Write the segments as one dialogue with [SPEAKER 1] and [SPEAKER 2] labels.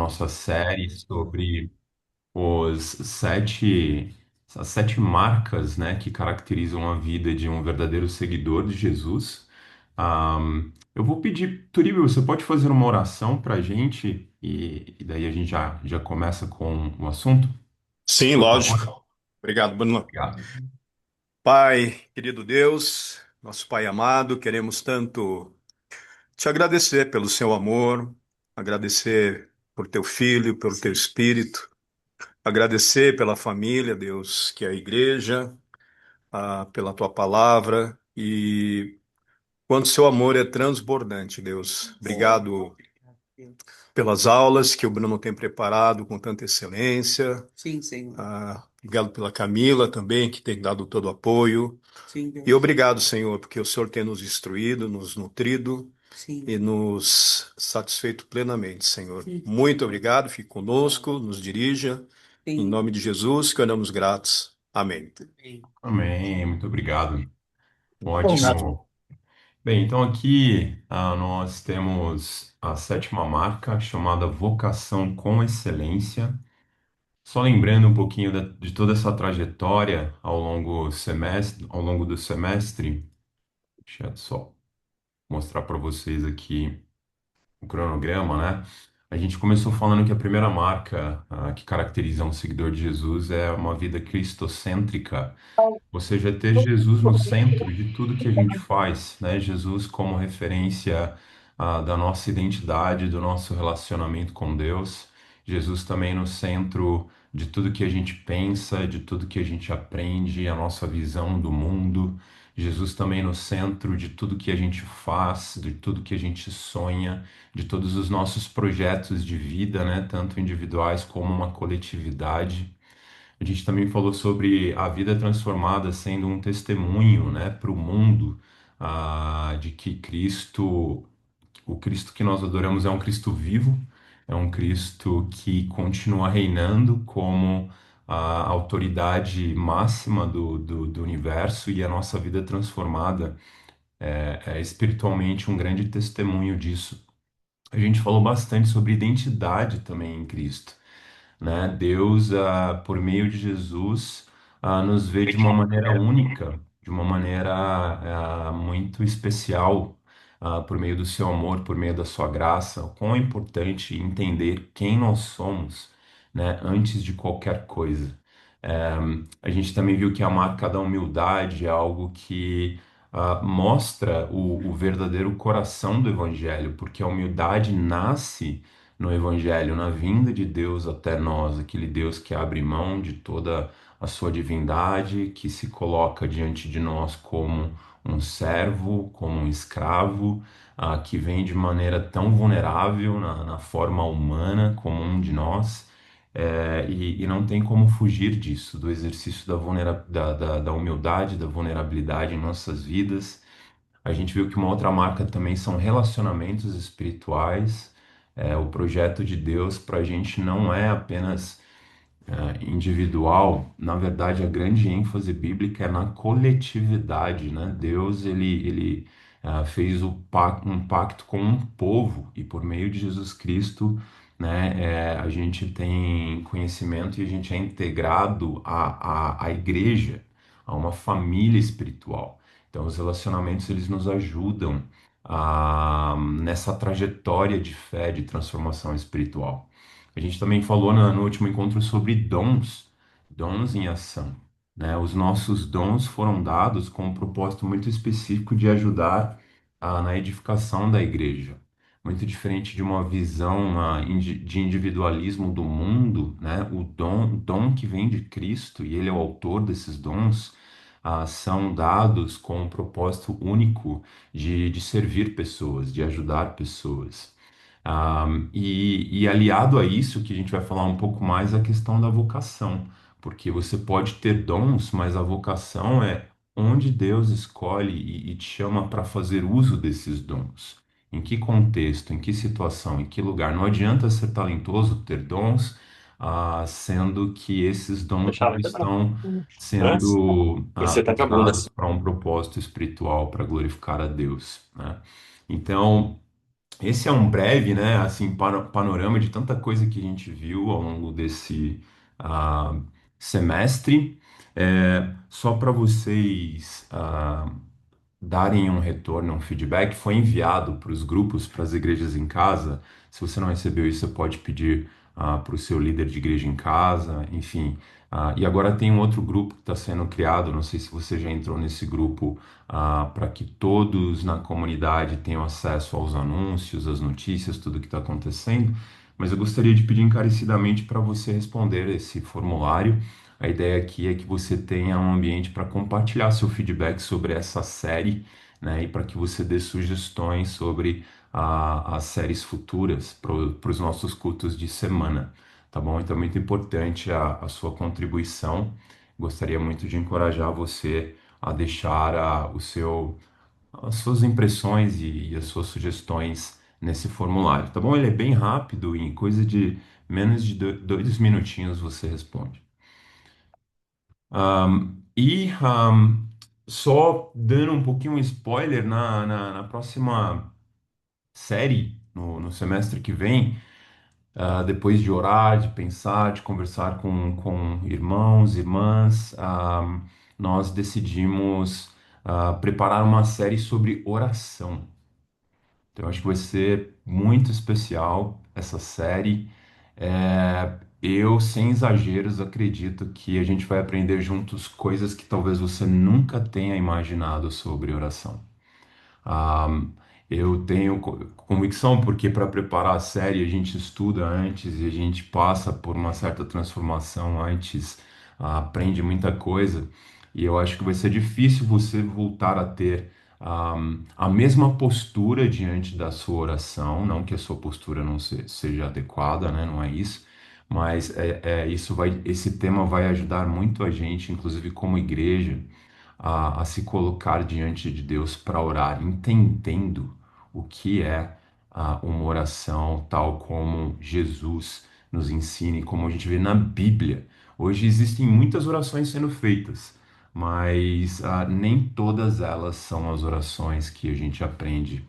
[SPEAKER 1] nossa série sobre os as sete marcas, né, que caracterizam a vida de um verdadeiro seguidor de Jesus. Eu vou pedir, Turíbio, você pode fazer uma oração para a gente e daí a gente já começa com o assunto?
[SPEAKER 2] Sim,
[SPEAKER 1] Por favor.
[SPEAKER 2] lógico. Obrigado, Bruno.
[SPEAKER 1] Obrigado.
[SPEAKER 2] Pai, querido Deus, nosso Pai amado, queremos tanto te agradecer pelo seu amor, agradecer por teu filho, pelo teu espírito, agradecer pela família, Deus, que é a igreja, pela tua palavra e quanto seu amor é transbordante, Deus. Obrigado pelas aulas que o Bruno tem preparado com tanta excelência. Sim, Senhor. Obrigado pela Camila também, que tem dado todo o apoio. Sim, Deus. E obrigado, Senhor, porque o Senhor tem nos instruído, nos nutrido. Sim. E nos satisfeito plenamente, Senhor. Sim. Muito obrigado, fique conosco, nos dirija. Sim. Em nome de Jesus, que oramos gratos. Amém.
[SPEAKER 1] Amém, muito obrigado.
[SPEAKER 2] Obrigado.
[SPEAKER 1] Ótimo. Bem, então aqui nós temos a sétima marca chamada Vocação com Excelência. Só lembrando um pouquinho de toda essa trajetória ao longo do semestre, deixa eu só mostrar para vocês aqui o cronograma, né? A gente começou falando que a primeira marca que caracteriza um seguidor de Jesus é uma vida cristocêntrica, ou seja, ter Jesus no centro de tudo que a gente faz, né? Jesus como referência da nossa identidade, do nosso relacionamento com Deus. Jesus também no centro de tudo que a gente pensa, de tudo que a gente aprende, a nossa visão do mundo. Jesus também no centro de tudo que a gente faz, de tudo que a gente sonha, de todos os nossos projetos de vida, né? Tanto individuais como uma coletividade. A gente também falou sobre a vida transformada sendo um testemunho, né, para o mundo, de que o Cristo que nós adoramos é um Cristo vivo, é um Cristo que continua reinando como a autoridade máxima do universo e a nossa vida transformada é espiritualmente um grande testemunho disso. A gente falou bastante sobre identidade também em Cristo, né? Deus, por meio de Jesus, nos vê de uma maneira única, de uma maneira, muito especial, por meio do seu amor, por meio da sua graça. O quão é importante entender quem nós somos, né? Antes de qualquer coisa. Eh, a gente também viu que a marca da humildade é algo que mostra o verdadeiro coração do Evangelho, porque a humildade nasce no Evangelho, na vinda de Deus até nós, aquele Deus que abre mão de toda a sua divindade, que se coloca diante de nós como um servo, como um escravo, que vem de maneira tão vulnerável na forma humana como um de nós. E não tem como fugir disso, do exercício da humildade, da vulnerabilidade em nossas vidas. A gente viu que uma outra marca também são relacionamentos espirituais. O projeto de Deus para a gente não é apenas individual. Na verdade, a grande ênfase bíblica é na coletividade, né? Deus, ele fez um pacto com um povo e por meio de Jesus Cristo, né, a gente tem conhecimento e a gente é integrado à igreja, a uma família espiritual. Então, os relacionamentos, eles nos ajudam nessa trajetória de fé, de transformação espiritual. A gente também falou no último encontro sobre dons, dons em ação, né? Os nossos dons foram dados com um propósito muito específico de ajudar na edificação da igreja. Muito diferente de uma visão de individualismo do mundo, né? O dom que vem de Cristo, e Ele é o autor desses dons, são dados com um propósito único de servir pessoas, de ajudar pessoas. E aliado a isso, que a gente vai falar um pouco mais, a questão da vocação, porque você pode ter dons, mas a vocação é onde Deus escolhe e te chama para fazer uso desses dons. Em que contexto, em que situação, em que lugar? Não adianta ser talentoso, ter dons, sendo que esses dons não estão sendo
[SPEAKER 2] Você tá com a bunda.
[SPEAKER 1] usados para um propósito espiritual, para glorificar a Deus, né? Então, Esse é um breve, né, assim, panorama de tanta coisa que a gente viu ao longo desse ah, semestre. Só para vocês darem um retorno, um feedback, foi enviado para os grupos, para as igrejas em casa. Se você não recebeu isso, você pode pedir para o seu líder de igreja em casa, enfim. E agora tem um outro grupo que está sendo criado, não sei se você já entrou nesse grupo, para que todos na comunidade tenham acesso aos anúncios, às notícias, tudo que está acontecendo. Mas eu gostaria de pedir encarecidamente para você responder esse formulário. A ideia aqui é que você tenha um ambiente para compartilhar seu feedback sobre essa série, né, e para que você dê sugestões sobre as séries futuras para os nossos cultos de semana, tá bom? Então é muito importante a sua contribuição. Gostaria muito de encorajar você a deixar as suas impressões e as suas sugestões nesse formulário, tá bom? Ele é bem rápido, em coisa de menos de 2 minutinhos você responde. Só dando um pouquinho um spoiler, na próxima série, no semestre que vem, depois de orar, de pensar, de conversar com irmãos, irmãs, nós decidimos preparar uma série sobre oração. Então, eu acho que vai ser muito especial essa série. Eu, sem exageros, acredito que a gente vai aprender juntos coisas que talvez você nunca tenha imaginado sobre oração. Ah, eu tenho convicção porque para preparar a série a gente estuda antes e a gente passa por uma certa transformação antes, aprende muita coisa e eu acho que vai ser difícil você voltar a ter a mesma postura diante da sua oração, não que a sua postura não seja adequada, né? Não é isso. Mas esse tema vai ajudar muito a gente, inclusive como igreja, a se colocar diante de Deus para orar, entendendo o que é uma oração, tal como Jesus nos ensina e como a gente vê na Bíblia. Hoje existem muitas orações sendo feitas, mas nem todas elas são as orações que a gente aprende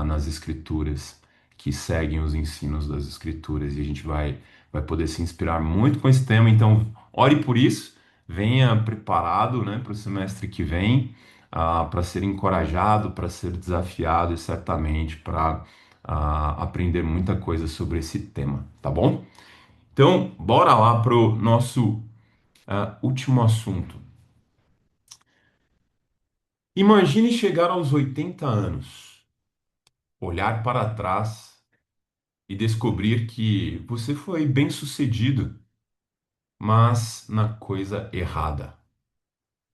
[SPEAKER 1] nas Escrituras, que seguem os ensinos das Escrituras, e a gente vai poder se inspirar muito com esse tema. Então, ore por isso, venha preparado, né, para o semestre que vem, para ser encorajado, para ser desafiado e certamente para aprender muita coisa sobre esse tema, tá bom? Então, bora lá para o nosso último assunto. Imagine chegar aos 80 anos, olhar para trás e descobrir que você foi bem-sucedido, mas na coisa errada.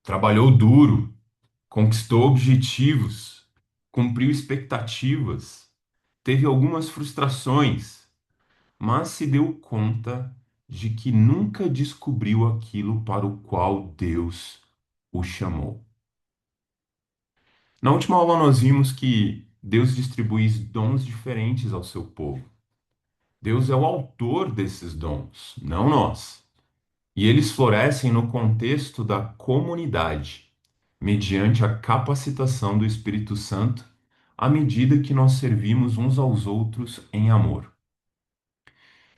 [SPEAKER 1] Trabalhou duro, conquistou objetivos, cumpriu expectativas, teve algumas frustrações, mas se deu conta de que nunca descobriu aquilo para o qual Deus o chamou. Na última aula, nós vimos que Deus distribui dons diferentes ao seu povo. Deus é o autor desses dons, não nós. E eles florescem no contexto da comunidade, mediante a capacitação do Espírito Santo, à medida que nós servimos uns aos outros em amor.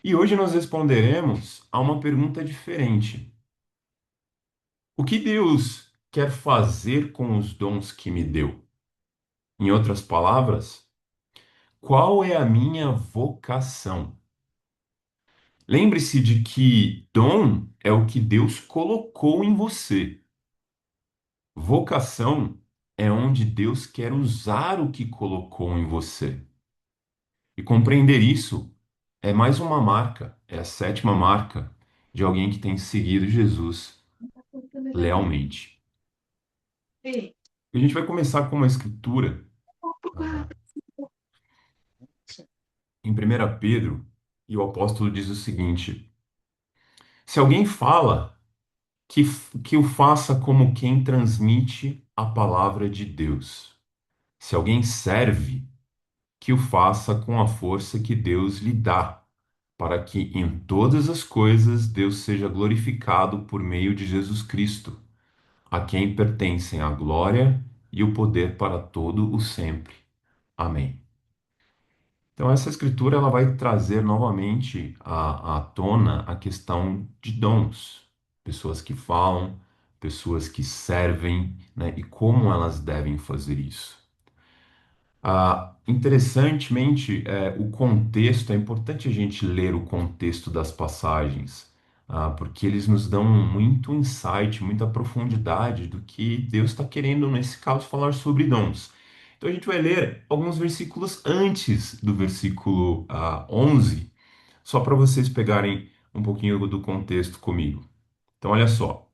[SPEAKER 1] E hoje nós responderemos a uma pergunta diferente: o que Deus quer fazer com os dons que me deu? Em outras palavras, qual é a minha vocação? Lembre-se de que dom é o que Deus colocou em você. Vocação é onde Deus quer usar o que colocou em você. E compreender isso é mais uma marca, é a sétima marca de alguém que tem seguido Jesus lealmente. A gente vai começar com uma escritura, ah, em 1 Pedro, e o apóstolo diz o seguinte: se alguém fala, que o faça como quem transmite a palavra de Deus. Se alguém serve, que o faça com a força que Deus lhe dá, para que em todas as coisas Deus seja glorificado por meio de Jesus Cristo, a quem pertencem a glória e o poder para todo o sempre. Amém. Então, essa escritura ela vai trazer novamente à tona a questão de dons, pessoas que falam, pessoas que servem, né, e como elas devem fazer isso. Interessantemente, o contexto, é importante a gente ler o contexto das passagens, porque eles nos dão muito insight, muita profundidade do que Deus está querendo, nesse caso, falar sobre dons. Então a gente vai ler alguns versículos antes do versículo 11, só para vocês pegarem um pouquinho do contexto comigo. Então, olha só.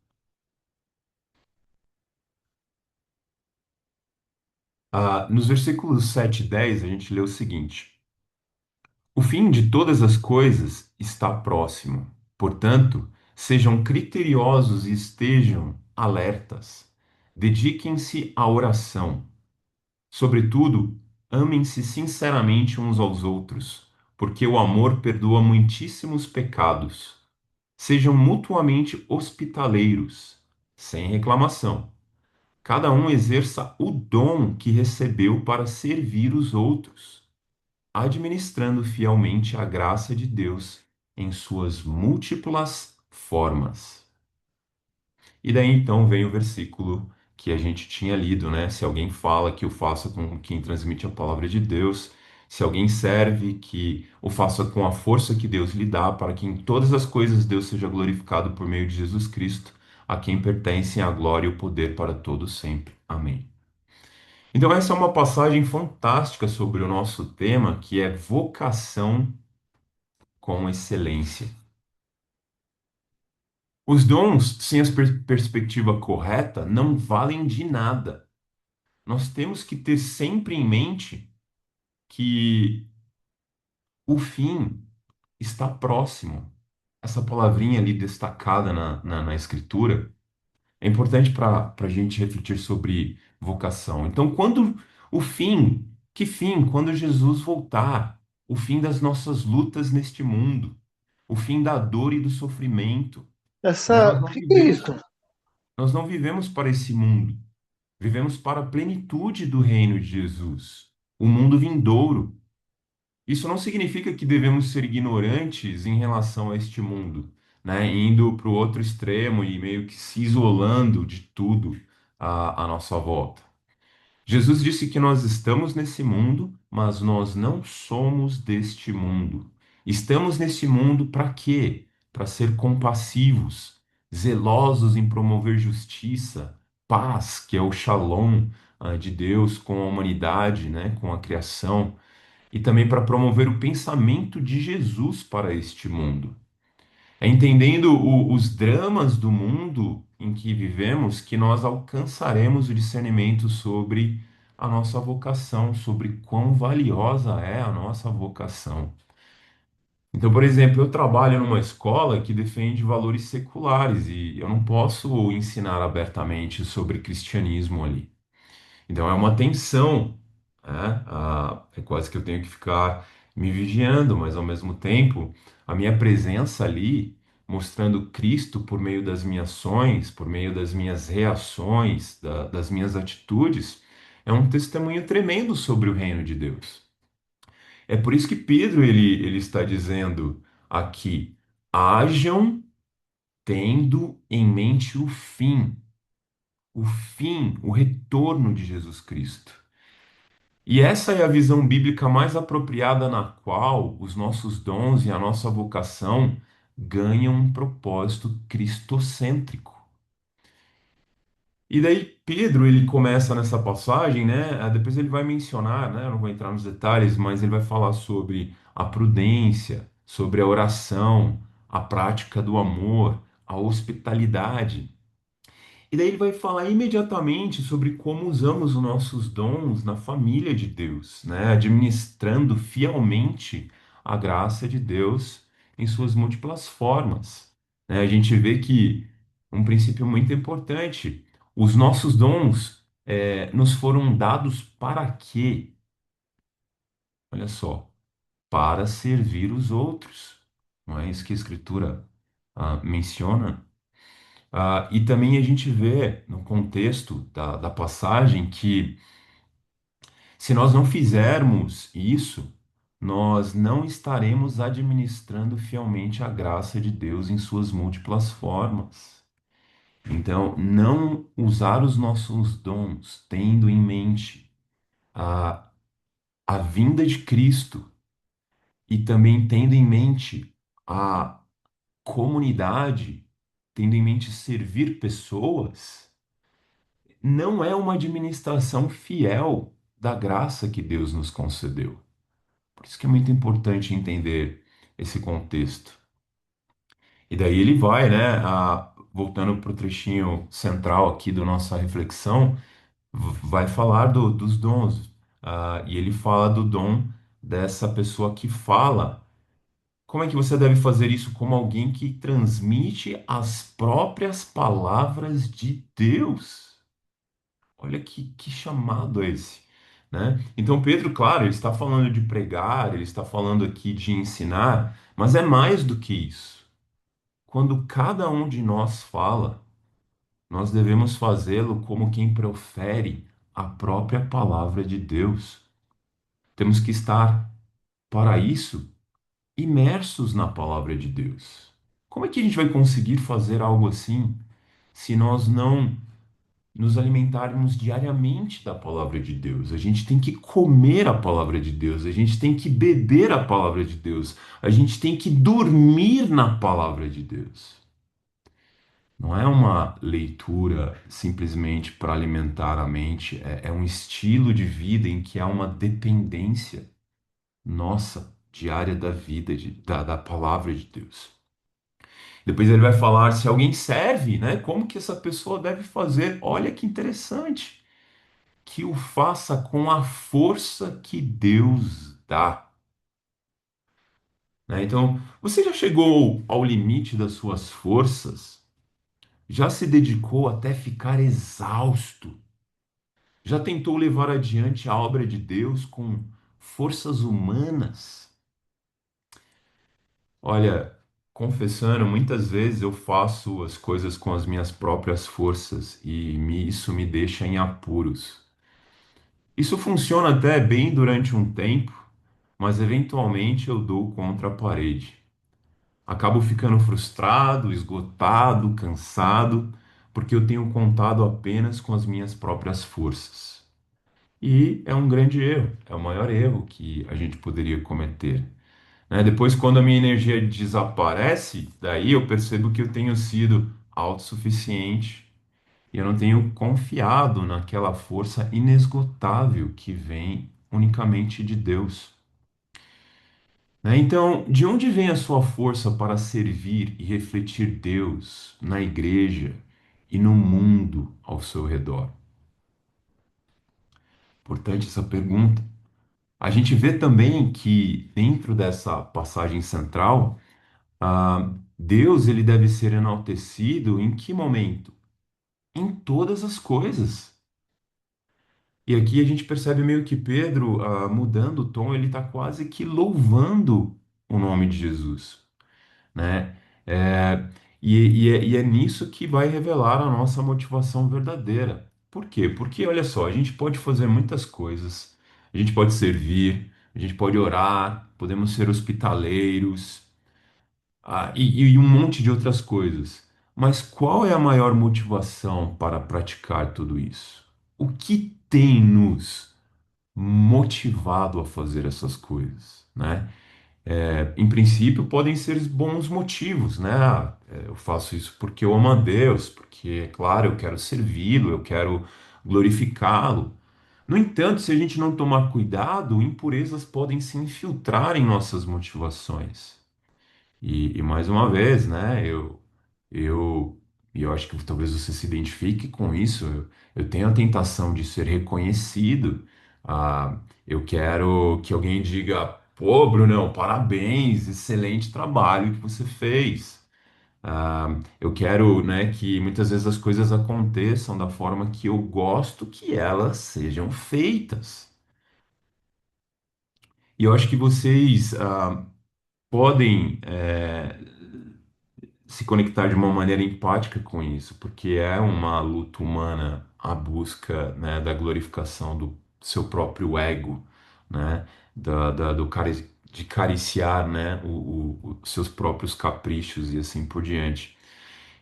[SPEAKER 1] Nos versículos 7 e 10, a gente lê o seguinte. O fim de todas as coisas está próximo. Portanto, sejam criteriosos e estejam alertas. Dediquem-se à oração. Sobretudo, amem-se sinceramente uns aos outros, porque o amor perdoa muitíssimos pecados. Sejam mutuamente hospitaleiros, sem reclamação. Cada um exerça o dom que recebeu para servir os outros, administrando fielmente a graça de Deus em suas múltiplas formas. E daí então vem o versículo que a gente tinha lido, né? Se alguém fala, que o faça com quem transmite a palavra de Deus. Se alguém serve, que o faça com a força que Deus lhe dá, para que em todas as coisas Deus seja glorificado por meio de Jesus Cristo, a quem pertencem a glória e o poder para todos sempre. Amém. Então, essa é uma passagem fantástica sobre o nosso tema, que é vocação com excelência. Os dons, sem a perspectiva correta, não valem de nada. Nós temos que ter sempre em mente que o fim está próximo. Essa palavrinha ali destacada na Escritura é importante para a gente refletir sobre vocação. Então, quando o fim, que fim? Quando Jesus voltar, o fim das nossas lutas neste mundo, o fim da dor e do sofrimento, né?
[SPEAKER 3] Essa, o que que é isso?
[SPEAKER 1] Nós não vivemos para esse mundo, vivemos para a plenitude do reino de Jesus, o mundo vindouro. Isso não significa que devemos ser ignorantes em relação a este mundo, né? Indo para o outro extremo e meio que se isolando de tudo à nossa volta. Jesus disse que nós estamos nesse mundo, mas nós não somos deste mundo. Estamos nesse mundo para quê? Para ser compassivos, zelosos em promover justiça, paz, que é o shalom, de Deus com a humanidade, né? Com a criação e também para promover o pensamento de Jesus para este mundo. É entendendo os dramas do mundo em que vivemos que nós alcançaremos o discernimento sobre a nossa vocação, sobre quão valiosa é a nossa vocação. Então, por exemplo, eu trabalho numa escola que defende valores seculares e eu não posso ensinar abertamente sobre cristianismo ali. Então é uma tensão, né? É quase que eu tenho que ficar me vigiando, mas ao mesmo tempo, a minha presença ali, mostrando Cristo por meio das minhas ações, por meio das minhas reações, das minhas atitudes, é um testemunho tremendo sobre o reino de Deus. É por isso que Pedro ele está dizendo aqui: hajam tendo em mente o fim, o retorno de Jesus Cristo. E essa é a visão bíblica mais apropriada na qual os nossos dons e a nossa vocação ganham um propósito cristocêntrico. E daí Pedro, ele começa nessa passagem, né? Depois ele vai mencionar, né? Eu não vou entrar nos detalhes, mas ele vai falar sobre a prudência, sobre a oração, a prática do amor, a hospitalidade. E daí ele vai falar imediatamente sobre como usamos os nossos dons na família de Deus, né? Administrando fielmente a graça de Deus em suas múltiplas formas, né? A gente vê que um princípio muito importante, os nossos dons nos foram dados para quê? Olha só, para servir os outros. Não é isso que a Escritura menciona? E também a gente vê no contexto da passagem que se nós não fizermos isso, nós não estaremos administrando fielmente a graça de Deus em suas múltiplas formas. Então, não usar os nossos dons tendo em mente a, a vinda de Cristo e também tendo em mente a comunidade, tendo em mente servir pessoas, não é uma administração fiel da graça que Deus nos concedeu. Por isso que é muito importante entender esse contexto. E daí ele vai, né, voltando para o trechinho central aqui da nossa reflexão, vai falar dos dons. E ele fala do dom dessa pessoa que fala. Como é que você deve fazer isso como alguém que transmite as próprias palavras de Deus? Olha que chamado é esse, né? Então, Pedro, claro, ele está falando de pregar, ele está falando aqui de ensinar, mas é mais do que isso. Quando cada um de nós fala, nós devemos fazê-lo como quem profere a própria palavra de Deus. Temos que estar, para isso, imersos na palavra de Deus. Como é que a gente vai conseguir fazer algo assim se nós não nos alimentarmos diariamente da palavra de Deus? A gente tem que comer a palavra de Deus, a gente tem que beber a palavra de Deus, a gente tem que dormir na palavra de Deus. Não é uma leitura simplesmente para alimentar a mente, é um estilo de vida em que há uma dependência nossa diária da vida, da palavra de Deus. Depois ele vai falar se alguém serve, né? Como que essa pessoa deve fazer? Olha que interessante. Que o faça com a força que Deus dá, né? Então, você já chegou ao limite das suas forças? Já se dedicou até ficar exausto? Já tentou levar adiante a obra de Deus com forças humanas? Olha, confessando, muitas vezes eu faço as coisas com as minhas próprias forças e isso me deixa em apuros. Isso funciona até bem durante um tempo, mas eventualmente eu dou contra a parede. Acabo ficando frustrado, esgotado, cansado, porque eu tenho contado apenas com as minhas próprias forças. E é um grande erro, é o maior erro que a gente poderia cometer, né? Depois, quando a minha energia desaparece, daí eu percebo que eu tenho sido autossuficiente e eu não tenho confiado naquela força inesgotável que vem unicamente de Deus, né? Então, de onde vem a sua força para servir e refletir Deus na igreja e no mundo ao seu redor? Importante essa pergunta. A gente vê também que dentro dessa passagem central, Deus ele deve ser enaltecido em que momento? Em todas as coisas. E aqui a gente percebe meio que Pedro, mudando o tom, ele está quase que louvando o nome de Jesus, né? É, e é nisso que vai revelar a nossa motivação verdadeira. Por quê? Porque, olha só, a gente pode fazer muitas coisas, a gente pode servir, a gente pode orar, podemos ser hospitaleiros, e um monte de outras coisas. Mas qual é a maior motivação para praticar tudo isso? O que tem nos motivado a fazer essas coisas, né? Em princípio, podem ser bons motivos, né? Eu faço isso porque eu amo a Deus, porque, é claro, eu quero servi-lo, eu quero glorificá-lo. No entanto, se a gente não tomar cuidado, impurezas podem se infiltrar em nossas motivações. E mais uma vez, né? Eu, eu acho que talvez você se identifique com isso. Eu tenho a tentação de ser reconhecido. Eu quero que alguém diga: pô, Brunão, parabéns, excelente trabalho que você fez. Eu quero, né, que muitas vezes as coisas aconteçam da forma que eu gosto que elas sejam feitas. E eu acho que vocês podem se conectar de uma maneira empática com isso, porque é uma luta humana a busca, né, da glorificação do seu próprio ego, né, do de cariciar, né, os seus próprios caprichos e assim por diante.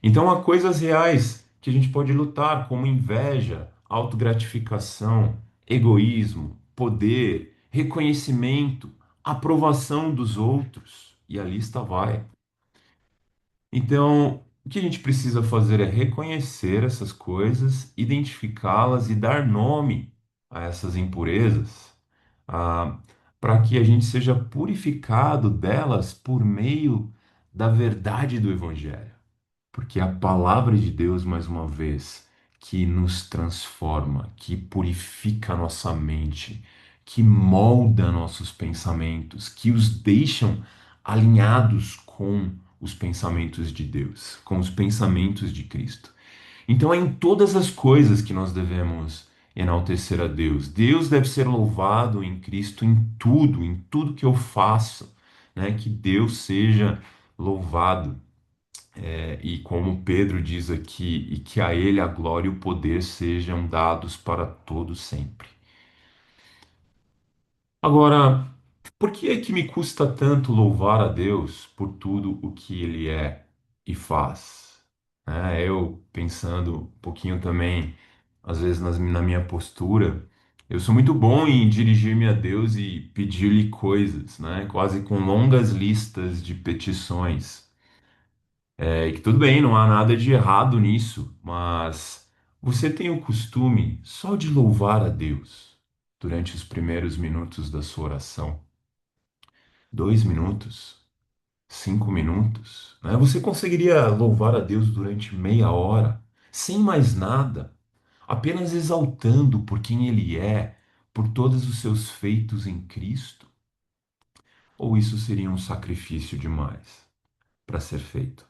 [SPEAKER 1] Então, há coisas reais que a gente pode lutar, como inveja, autogratificação, egoísmo, poder, reconhecimento, aprovação dos outros, e a lista vai. Então, o que a gente precisa fazer é reconhecer essas coisas, identificá-las e dar nome a essas impurezas, ah, para que a gente seja purificado delas por meio da verdade do Evangelho. Porque a palavra de Deus, mais uma vez, que nos transforma, que purifica a nossa mente, que molda nossos pensamentos, que os deixam alinhados com os pensamentos de Deus, com os pensamentos de Cristo. Então é em todas as coisas que nós devemos enaltecer a Deus. Deus deve ser louvado em Cristo em tudo que eu faço, né? Que Deus seja louvado. E como Pedro diz aqui, e que a ele a glória e o poder sejam dados para todos sempre. Agora, por que é que me custa tanto louvar a Deus por tudo o que ele é e faz? Eu pensando um pouquinho também, às vezes na minha postura, eu sou muito bom em dirigir-me a Deus e pedir-lhe coisas, né? Quase com longas listas de petições. E que tudo bem, não há nada de errado nisso, mas você tem o costume só de louvar a Deus durante os primeiros minutos da sua oração? 2 minutos? 5 minutos? Né? Você conseguiria louvar a Deus durante meia hora, sem mais nada, apenas exaltando por quem Ele é, por todos os seus feitos em Cristo? Ou isso seria um sacrifício demais para ser feito?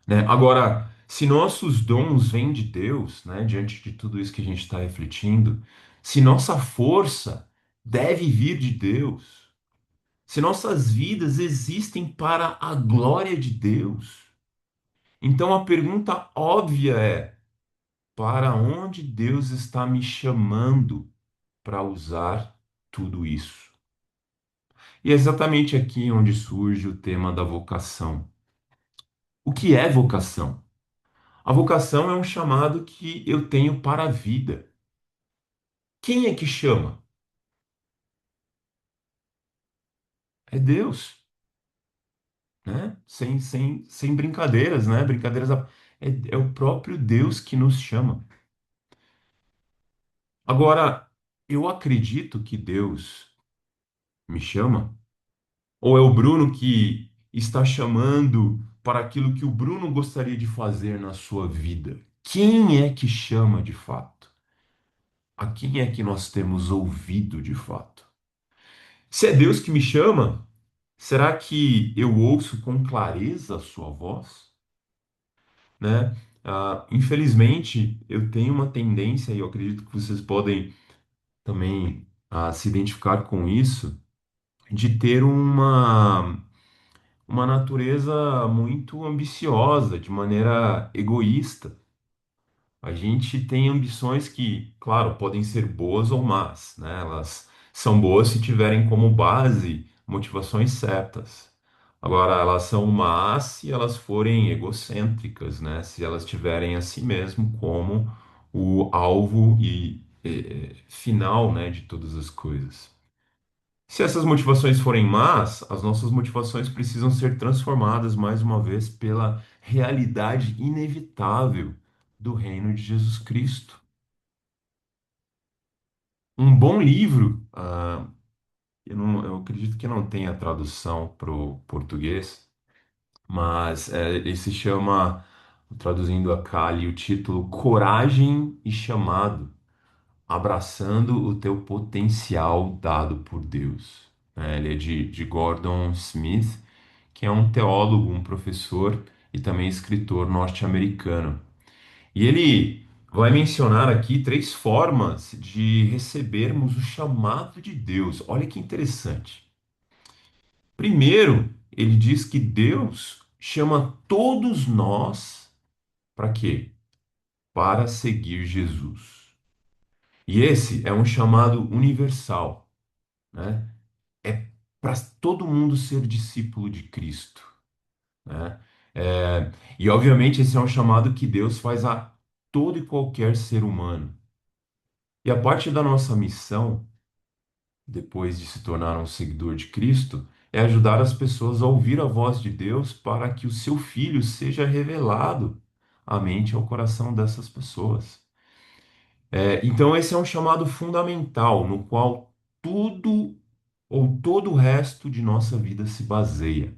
[SPEAKER 1] Né? Agora, se nossos dons vêm de Deus, né, diante de tudo isso que a gente está refletindo, se nossa força deve vir de Deus, se nossas vidas existem para a glória de Deus, então a pergunta óbvia é: para onde Deus está me chamando para usar tudo isso? E é exatamente aqui onde surge o tema da vocação. O que é vocação? A vocação é um chamado que eu tenho para a vida. Quem é que chama? É Deus, né? Sem brincadeiras, né? Brincadeiras. É o próprio Deus que nos chama. Agora, eu acredito que Deus me chama? Ou é o Bruno que está chamando para aquilo que o Bruno gostaria de fazer na sua vida? Quem é que chama de fato? A quem é que nós temos ouvido de fato? Se é Deus que me chama, será que eu ouço com clareza a sua voz? Né? Infelizmente, eu tenho uma tendência, e eu acredito que vocês podem também se identificar com isso, de ter uma natureza muito ambiciosa, de maneira egoísta. A gente tem ambições que, claro, podem ser boas ou más, né? Elas são boas se tiverem como base motivações certas. Agora, elas são más se elas forem egocêntricas, né? Se elas tiverem a si mesmo como o alvo e final, né, de todas as coisas. Se essas motivações forem más, as nossas motivações precisam ser transformadas mais uma vez pela realidade inevitável do reino de Jesus Cristo. Um bom livro, eu acredito que não tenha tradução para o português, mas ele se chama, traduzindo a Kali, o título Coragem e Chamado, abraçando o teu potencial dado por Deus. Ele é de Gordon Smith, que é um teólogo, um professor e também escritor norte-americano. E ele vai mencionar aqui 3 formas de recebermos o chamado de Deus. Olha que interessante. Primeiro, ele diz que Deus chama todos nós para quê? Para seguir Jesus. E esse é um chamado universal, né? É para todo mundo ser discípulo de Cristo, né? E obviamente esse é um chamado que Deus faz a todo e qualquer ser humano. E a parte da nossa missão, depois de se tornar um seguidor de Cristo, é ajudar as pessoas a ouvir a voz de Deus para que o seu filho seja revelado à mente e ao coração dessas pessoas. Então, esse é um chamado fundamental no qual tudo ou todo o resto de nossa vida se baseia.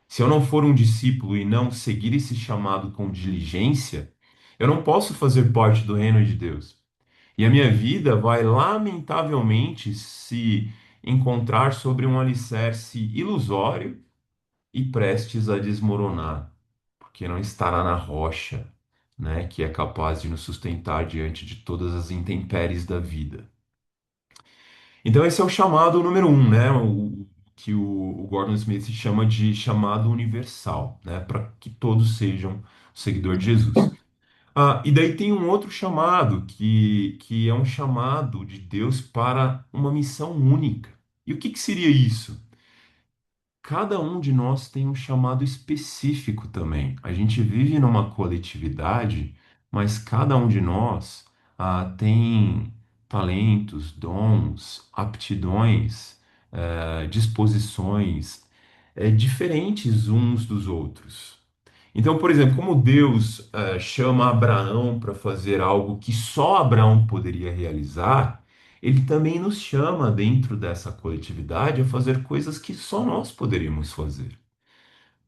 [SPEAKER 1] Se eu não for um discípulo e não seguir esse chamado com diligência, eu não posso fazer parte do reino de Deus. E a minha vida vai, lamentavelmente, se encontrar sobre um alicerce ilusório e prestes a desmoronar, porque não estará na rocha, né, que é capaz de nos sustentar diante de todas as intempéries da vida. Então, esse é o chamado número um, né? Que o Gordon Smith chama de chamado universal, né? Para que todos sejam seguidor de Jesus. E daí tem um outro chamado, que é um chamado de Deus para uma missão única. E o que seria isso? Cada um de nós tem um chamado específico também. A gente vive numa coletividade, mas cada um de nós tem talentos, dons, aptidões, disposições diferentes uns dos outros. Então, por exemplo, como Deus chama Abraão para fazer algo que só Abraão poderia realizar, ele também nos chama dentro dessa coletividade a fazer coisas que só nós poderíamos fazer.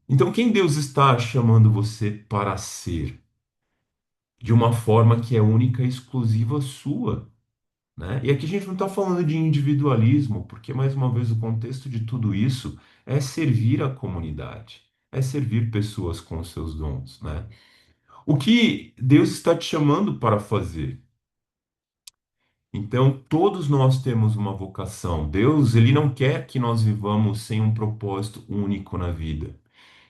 [SPEAKER 1] Então, quem Deus está chamando você para ser de uma forma que é única e exclusiva sua, né? E aqui a gente não está falando de individualismo, porque, mais uma vez, o contexto de tudo isso é servir a comunidade, é servir pessoas com os seus dons, né? O que Deus está te chamando para fazer? Então, todos nós temos uma vocação. Deus, ele não quer que nós vivamos sem um propósito único na vida.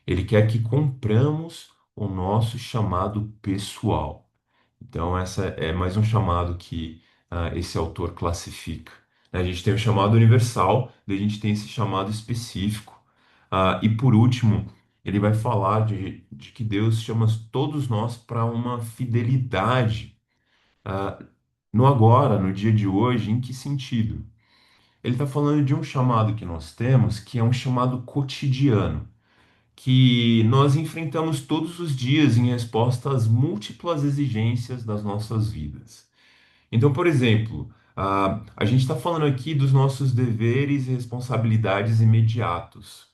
[SPEAKER 1] Ele quer que cumpramos o nosso chamado pessoal. Então, essa é mais um chamado que esse autor classifica. A gente tem o chamado universal, daí a gente tem esse chamado específico. E por último, ele vai falar de que Deus chama todos nós para uma fidelidade no agora, no dia de hoje. Em que sentido? Ele está falando de um chamado que nós temos, que é um chamado cotidiano, que nós enfrentamos todos os dias em resposta às múltiplas exigências das nossas vidas. Então, por exemplo, a gente está falando aqui dos nossos deveres e responsabilidades imediatos.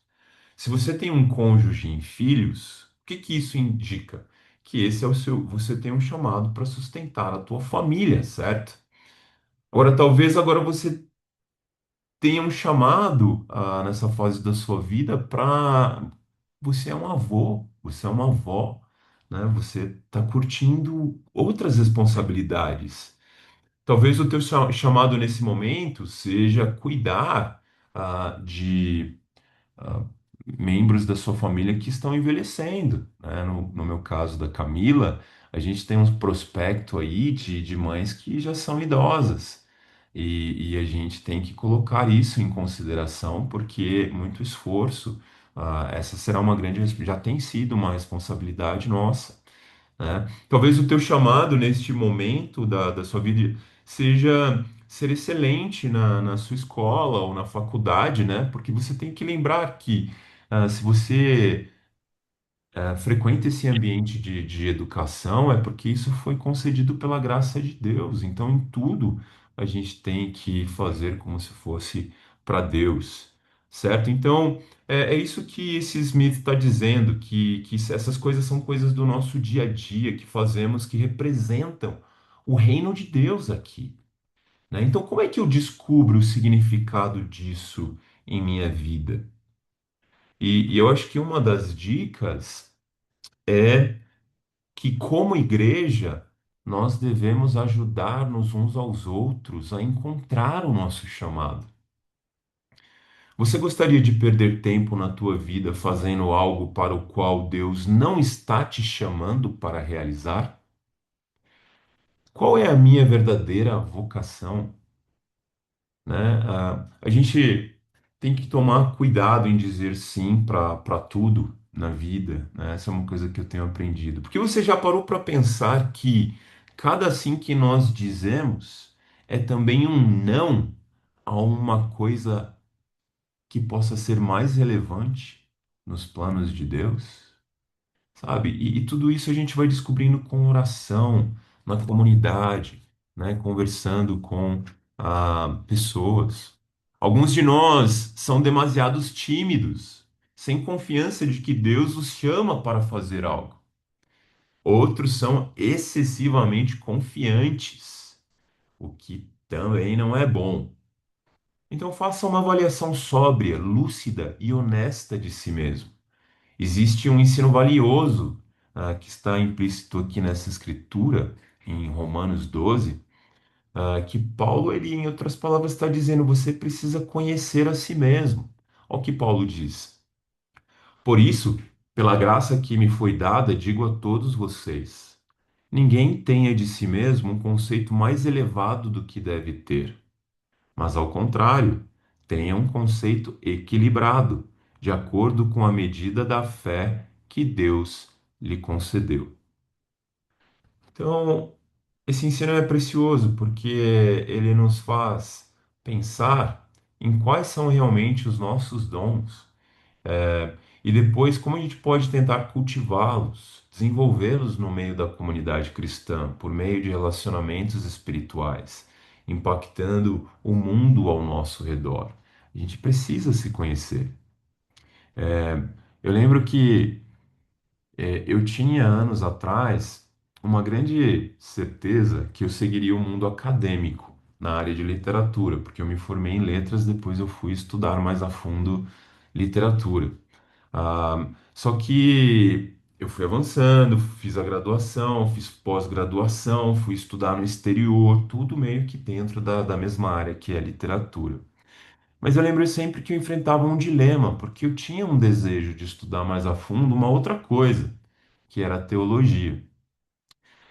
[SPEAKER 1] Se você tem um cônjuge e filhos, o que que isso indica? Que esse é o seu, você tem um chamado para sustentar a tua família, certo? Agora, talvez agora você tenha um chamado nessa fase da sua vida para você é um avô, você é uma avó, né? Você está curtindo outras responsabilidades. Talvez o teu chamado nesse momento seja cuidar de ah, membros da sua família que estão envelhecendo, né? No meu caso da Camila, a gente tem um prospecto aí de mães que já são idosas. E a gente tem que colocar isso em consideração, porque muito esforço, essa será uma grande, já tem sido uma responsabilidade nossa, né? Talvez o teu chamado neste momento da sua vida seja ser excelente na sua escola ou na faculdade, né? Porque você tem que lembrar que se você frequenta esse ambiente de educação, é porque isso foi concedido pela graça de Deus. Então, em tudo, a gente tem que fazer como se fosse para Deus, certo? Então, é isso que esse Smith está dizendo, que essas coisas são coisas do nosso dia a dia que fazemos, que representam o reino de Deus aqui, né? Então, como é que eu descubro o significado disso em minha vida? E eu acho que uma das dicas é que, como igreja, nós devemos ajudar-nos uns aos outros a encontrar o nosso chamado. Você gostaria de perder tempo na tua vida fazendo algo para o qual Deus não está te chamando para realizar? Qual é a minha verdadeira vocação, né? A gente tem que tomar cuidado em dizer sim para tudo na vida, né? Essa é uma coisa que eu tenho aprendido. Porque você já parou para pensar que cada sim que nós dizemos é também um não a uma coisa que possa ser mais relevante nos planos de Deus? Sabe? E tudo isso a gente vai descobrindo com oração, na comunidade, né? Conversando com pessoas. Alguns de nós são demasiados tímidos, sem confiança de que Deus os chama para fazer algo. Outros são excessivamente confiantes, o que também não é bom. Então faça uma avaliação sóbria, lúcida e honesta de si mesmo. Existe um ensino valioso, que está implícito aqui nessa escritura, em Romanos 12, que Paulo, ele, em outras palavras, está dizendo: você precisa conhecer a si mesmo. Olha o que Paulo diz. Por isso, pela graça que me foi dada, digo a todos vocês: ninguém tenha de si mesmo um conceito mais elevado do que deve ter, mas ao contrário, tenha um conceito equilibrado, de acordo com a medida da fé que Deus lhe concedeu. Então, esse ensino é precioso porque ele nos faz pensar em quais são realmente os nossos dons, e depois como a gente pode tentar cultivá-los, desenvolvê-los no meio da comunidade cristã, por meio de relacionamentos espirituais, impactando o mundo ao nosso redor. A gente precisa se conhecer. Eu lembro que eu tinha anos atrás uma grande certeza que eu seguiria o mundo acadêmico na área de literatura, porque eu me formei em letras, depois eu fui estudar mais a fundo literatura. Só que eu fui avançando, fiz a graduação, fiz pós-graduação, fui estudar no exterior, tudo meio que dentro da mesma área que é literatura. Mas eu lembro sempre que eu enfrentava um dilema, porque eu tinha um desejo de estudar mais a fundo uma outra coisa, que era a teologia.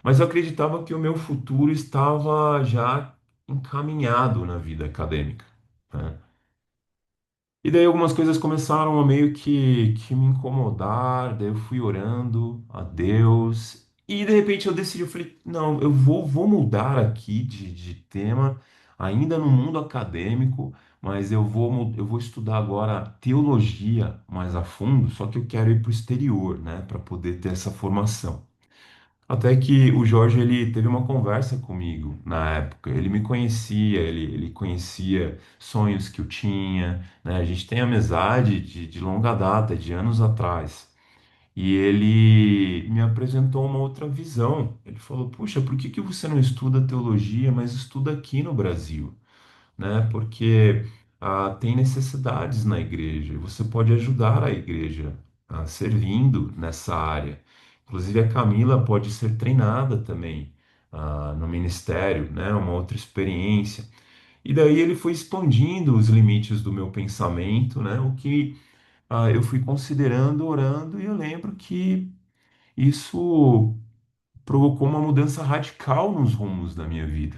[SPEAKER 1] Mas eu acreditava que o meu futuro estava já encaminhado na vida acadêmica, né? E daí algumas coisas começaram a meio que me incomodar, daí eu fui orando a Deus, e de repente eu decidi, eu falei, não, vou mudar aqui de tema, ainda no mundo acadêmico, mas eu vou estudar agora teologia mais a fundo, só que eu quero ir para o exterior, né, para poder ter essa formação. Até que o Jorge ele teve uma conversa comigo na época. Ele me conhecia, ele conhecia sonhos que eu tinha, né? A gente tem amizade de longa data, de anos atrás. E ele me apresentou uma outra visão. Ele falou: Puxa, por que que você não estuda teologia, mas estuda aqui no Brasil? Né? Porque tem necessidades na igreja e você pode ajudar a igreja servindo nessa área. Inclusive, a Camila pode ser treinada também no ministério, né? Uma outra experiência. E daí ele foi expandindo os limites do meu pensamento, né? O que eu fui considerando, orando, e eu lembro que isso provocou uma mudança radical nos rumos da minha vida.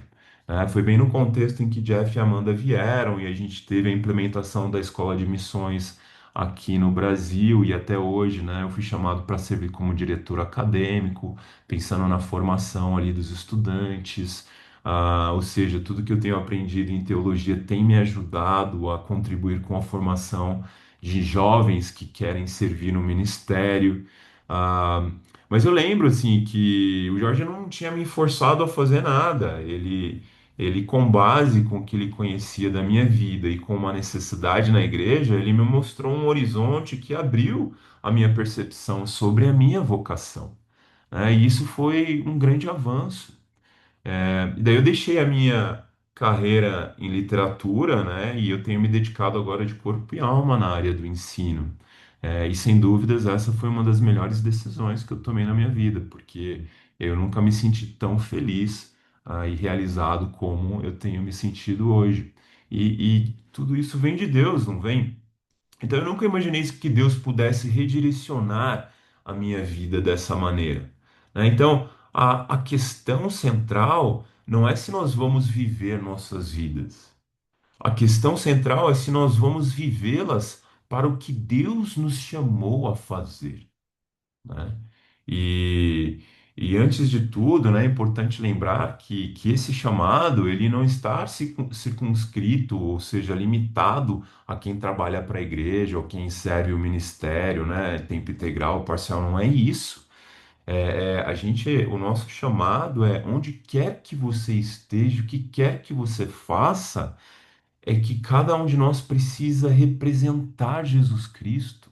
[SPEAKER 1] Foi bem no contexto em que Jeff e Amanda vieram e a gente teve a implementação da escola de missões aqui no Brasil e até hoje, né, eu fui chamado para servir como diretor acadêmico, pensando na formação ali dos estudantes. Ou seja, tudo que eu tenho aprendido em teologia tem me ajudado a contribuir com a formação de jovens que querem servir no ministério. Ah, mas eu lembro assim que o Jorge não tinha me forçado a fazer nada. Ele com base com o que ele conhecia da minha vida e com uma necessidade na igreja, ele me mostrou um horizonte que abriu a minha percepção sobre a minha vocação, né? E isso foi um grande avanço. E daí eu deixei a minha carreira em literatura, né? E eu tenho me dedicado agora de corpo e alma na área do ensino. E sem dúvidas essa foi uma das melhores decisões que eu tomei na minha vida, porque eu nunca me senti tão feliz, e realizado como eu tenho me sentido hoje. E tudo isso vem de Deus, não vem? Então eu nunca imaginei que Deus pudesse redirecionar a minha vida dessa maneira, né? Então a questão central não é se nós vamos viver nossas vidas. A questão central é se nós vamos vivê-las para o que Deus nos chamou a fazer, né? E, e antes de tudo, né, é importante lembrar que esse chamado ele não está circunscrito, ou seja, limitado a quem trabalha para a igreja ou quem serve o ministério, né, tempo integral, parcial, não é isso. O nosso chamado é onde quer que você esteja, o que quer que você faça, é que cada um de nós precisa representar Jesus Cristo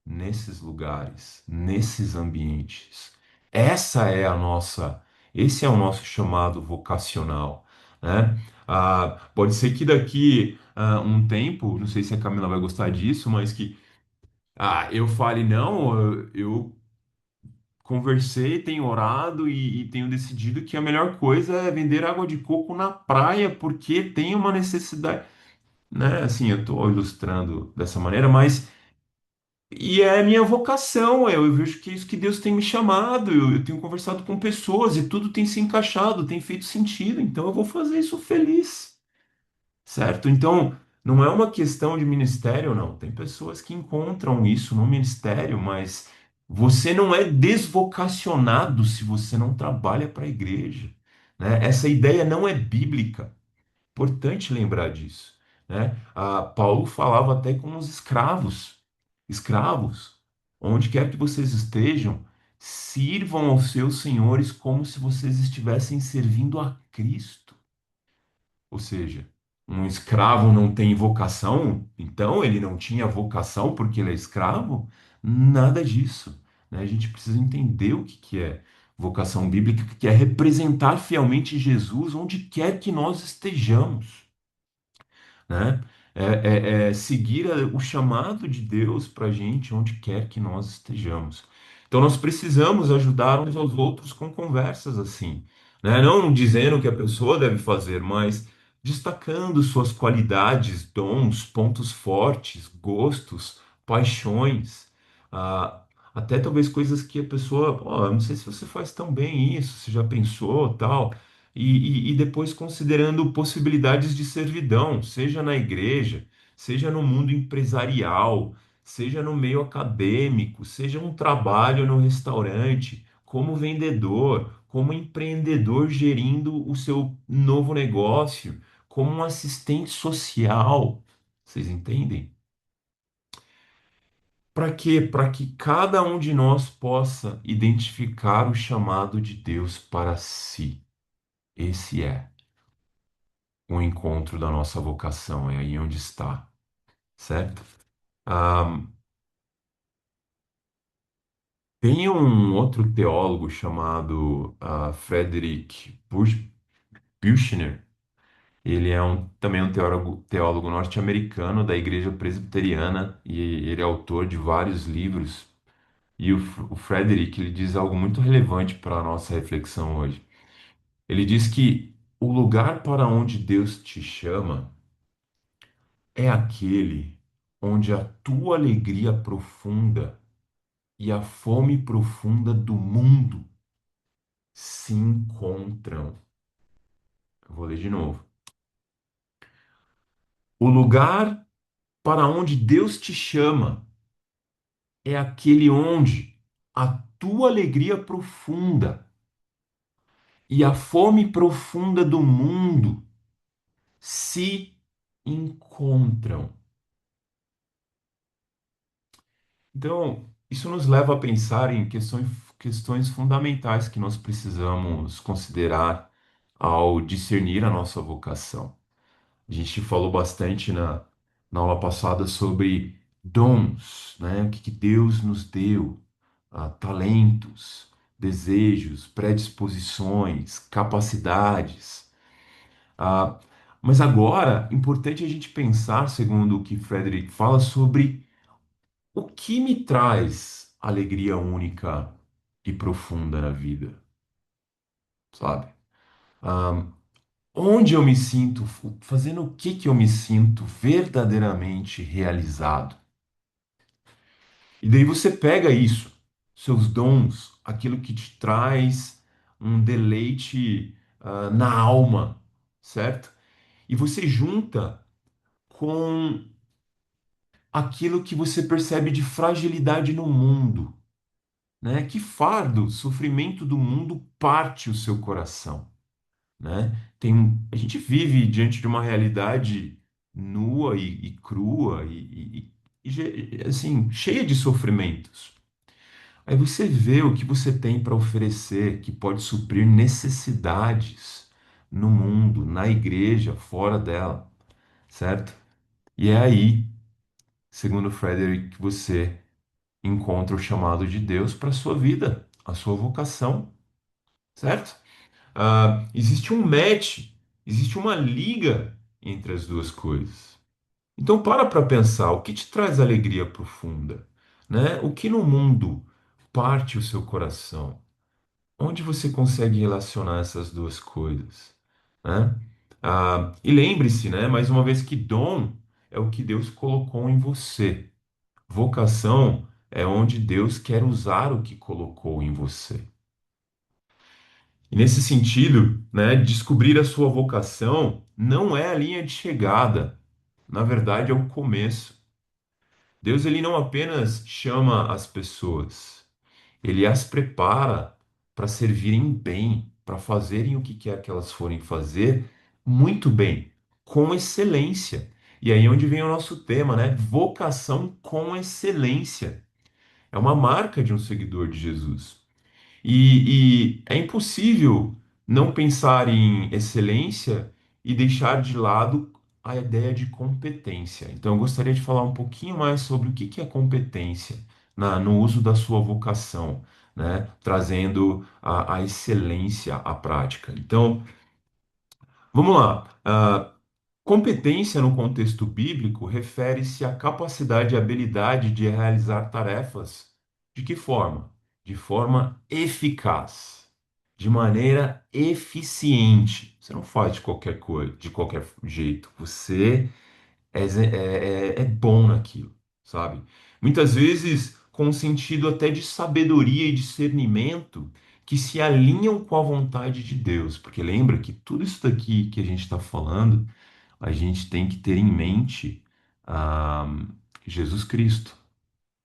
[SPEAKER 1] nesses lugares, nesses ambientes. Essa é a nossa, esse é o nosso chamado vocacional, né? Pode ser que daqui a um tempo, não sei se a Camila vai gostar disso, mas que eu fale, não, eu conversei, tenho orado e tenho decidido que a melhor coisa é vender água de coco na praia, porque tem uma necessidade, né? Assim, eu estou ilustrando dessa maneira, mas e é a minha vocação, eu vejo que é isso que Deus tem me chamado, eu tenho conversado com pessoas e tudo tem se encaixado, tem feito sentido, então eu vou fazer isso feliz, certo? Então, não é uma questão de ministério, não. Tem pessoas que encontram isso no ministério, mas você não é desvocacionado se você não trabalha para a igreja, né? Essa ideia não é bíblica. Importante lembrar disso, né? Paulo falava até com os escravos. Escravos, onde quer que vocês estejam, sirvam aos seus senhores como se vocês estivessem servindo a Cristo. Ou seja, um escravo não tem vocação, então ele não tinha vocação porque ele é escravo? Nada disso, né? A gente precisa entender o que que é vocação bíblica, que é representar fielmente Jesus onde quer que nós estejamos, né? É seguir o chamado de Deus para a gente onde quer que nós estejamos. Então nós precisamos ajudar uns aos outros com conversas assim, né? Não dizendo o que a pessoa deve fazer, mas destacando suas qualidades, dons, pontos fortes, gostos, paixões, até talvez coisas que a pessoa, pô, eu não sei se você faz tão bem isso, você já pensou, tal. E depois considerando possibilidades de servidão, seja na igreja, seja no mundo empresarial, seja no meio acadêmico, seja um trabalho no restaurante, como vendedor, como empreendedor gerindo o seu novo negócio, como um assistente social. Vocês entendem? Para quê? Para que cada um de nós possa identificar o chamado de Deus para si. Esse é o encontro da nossa vocação, é aí onde está, certo? Ah, tem um outro teólogo chamado Buechner. Ele é também um teólogo norte-americano da Igreja Presbiteriana e ele é autor de vários livros. E o Frederick, ele diz algo muito relevante para a nossa reflexão hoje. Ele diz que o lugar para onde Deus te chama é aquele onde a tua alegria profunda e a fome profunda do mundo se encontram. Eu vou ler de novo. O lugar para onde Deus te chama é aquele onde a tua alegria profunda e a fome profunda do mundo se encontram. Então, isso nos leva a pensar em questões fundamentais que nós precisamos considerar ao discernir a nossa vocação. A gente falou bastante na aula passada sobre dons, né? O que Deus nos deu, talentos, desejos, predisposições, capacidades. Ah, mas agora, importante a gente pensar, segundo o que Frederick fala, sobre o que me traz alegria única e profunda na vida, sabe? Ah, onde eu me sinto, fazendo o que eu me sinto verdadeiramente realizado. E daí você pega isso, seus dons, aquilo que te traz um deleite, na alma, certo? E você junta com aquilo que você percebe de fragilidade no mundo, né? Que fardo, sofrimento do mundo parte o seu coração, né? A gente vive diante de uma realidade nua e crua assim, cheia de sofrimentos. Aí você vê o que você tem para oferecer que pode suprir necessidades no mundo, na igreja, fora dela, certo? E é aí, segundo Frederick, que você encontra o chamado de Deus para a sua vida, a sua vocação, certo? Existe um match, existe uma liga entre as duas coisas. Então para pensar, o que te traz alegria profunda, né? O que no mundo parte o seu coração? Onde você consegue relacionar essas duas coisas, né? E lembre-se, né, mais uma vez que dom é o que Deus colocou em você. Vocação é onde Deus quer usar o que colocou em você. E nesse sentido, né, descobrir a sua vocação não é a linha de chegada. Na verdade, é o começo. Deus ele não apenas chama as pessoas, ele as prepara para servirem bem, para fazerem o que quer que elas forem fazer muito bem, com excelência. E aí é onde vem o nosso tema, né? Vocação com excelência. É uma marca de um seguidor de Jesus. E é impossível não pensar em excelência e deixar de lado a ideia de competência. Então, eu gostaria de falar um pouquinho mais sobre o que é competência no uso da sua vocação, né? Trazendo a excelência à prática. Então, vamos lá. Competência no contexto bíblico refere-se à capacidade e habilidade de realizar tarefas. De que forma? De forma eficaz, de maneira eficiente. Você não faz de qualquer coisa, de qualquer jeito. Você é bom naquilo, sabe? Muitas vezes com um sentido até de sabedoria e discernimento que se alinham com a vontade de Deus. Porque lembra que tudo isso daqui que a gente está falando a gente tem que ter em mente ah, Jesus Cristo.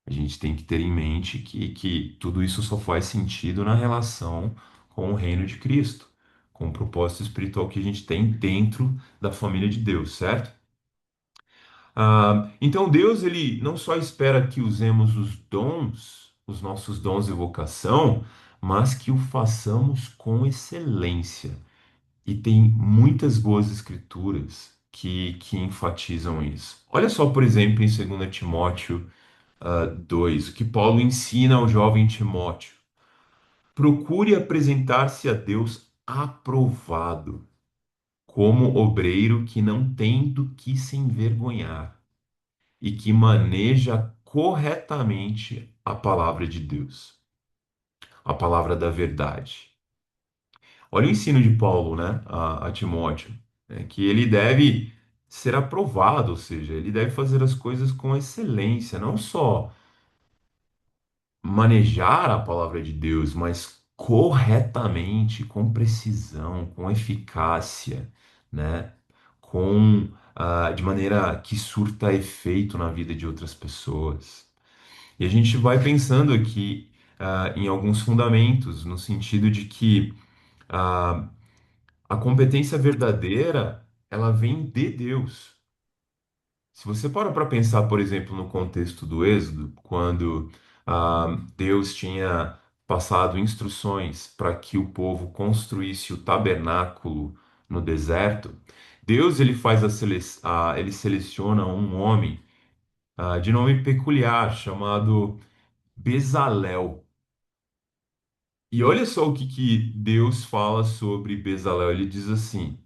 [SPEAKER 1] A gente tem que ter em mente que tudo isso só faz sentido na relação com o reino de Cristo, com o propósito espiritual que a gente tem dentro da família de Deus, certo? Então Deus ele não só espera que usemos os dons, os nossos dons e vocação, mas que o façamos com excelência. E tem muitas boas escrituras que enfatizam isso. Olha só, por exemplo, em 2 Timóteo 2, o que Paulo ensina ao jovem Timóteo. Procure apresentar-se a Deus aprovado, como obreiro que não tem do que se envergonhar e que maneja corretamente a palavra de Deus, a palavra da verdade. Olha o ensino de Paulo, né, a Timóteo, né, que ele deve ser aprovado, ou seja, ele deve fazer as coisas com excelência, não só manejar a palavra de Deus, mas corretamente, com precisão, com eficácia, né, de maneira que surta efeito na vida de outras pessoas. E a gente vai pensando aqui em alguns fundamentos, no sentido de que ah, a competência verdadeira, ela vem de Deus. Se você para pensar, por exemplo, no contexto do Êxodo, quando Deus tinha passado instruções para que o povo construísse o tabernáculo no deserto, Deus ele ele seleciona um homem de nome peculiar chamado Bezalel. E olha só o que Deus fala sobre Bezalel. Ele diz assim: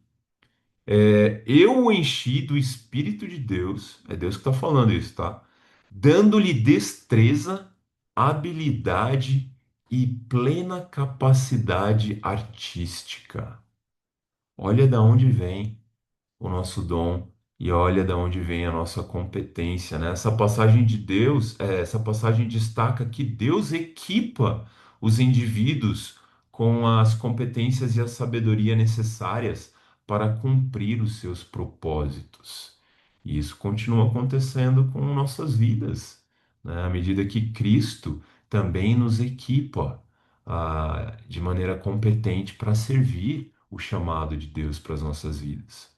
[SPEAKER 1] eu o enchi do Espírito de Deus, é Deus que está falando isso, tá? Dando-lhe destreza, habilidade e plena capacidade artística. Olha da onde vem o nosso dom e olha da onde vem a nossa competência, né? Essa passagem de Deus, essa passagem destaca que Deus equipa os indivíduos com as competências e a sabedoria necessárias para cumprir os seus propósitos. E isso continua acontecendo com nossas vidas, né? À medida que Cristo também nos equipa, de maneira competente para servir o chamado de Deus para as nossas vidas.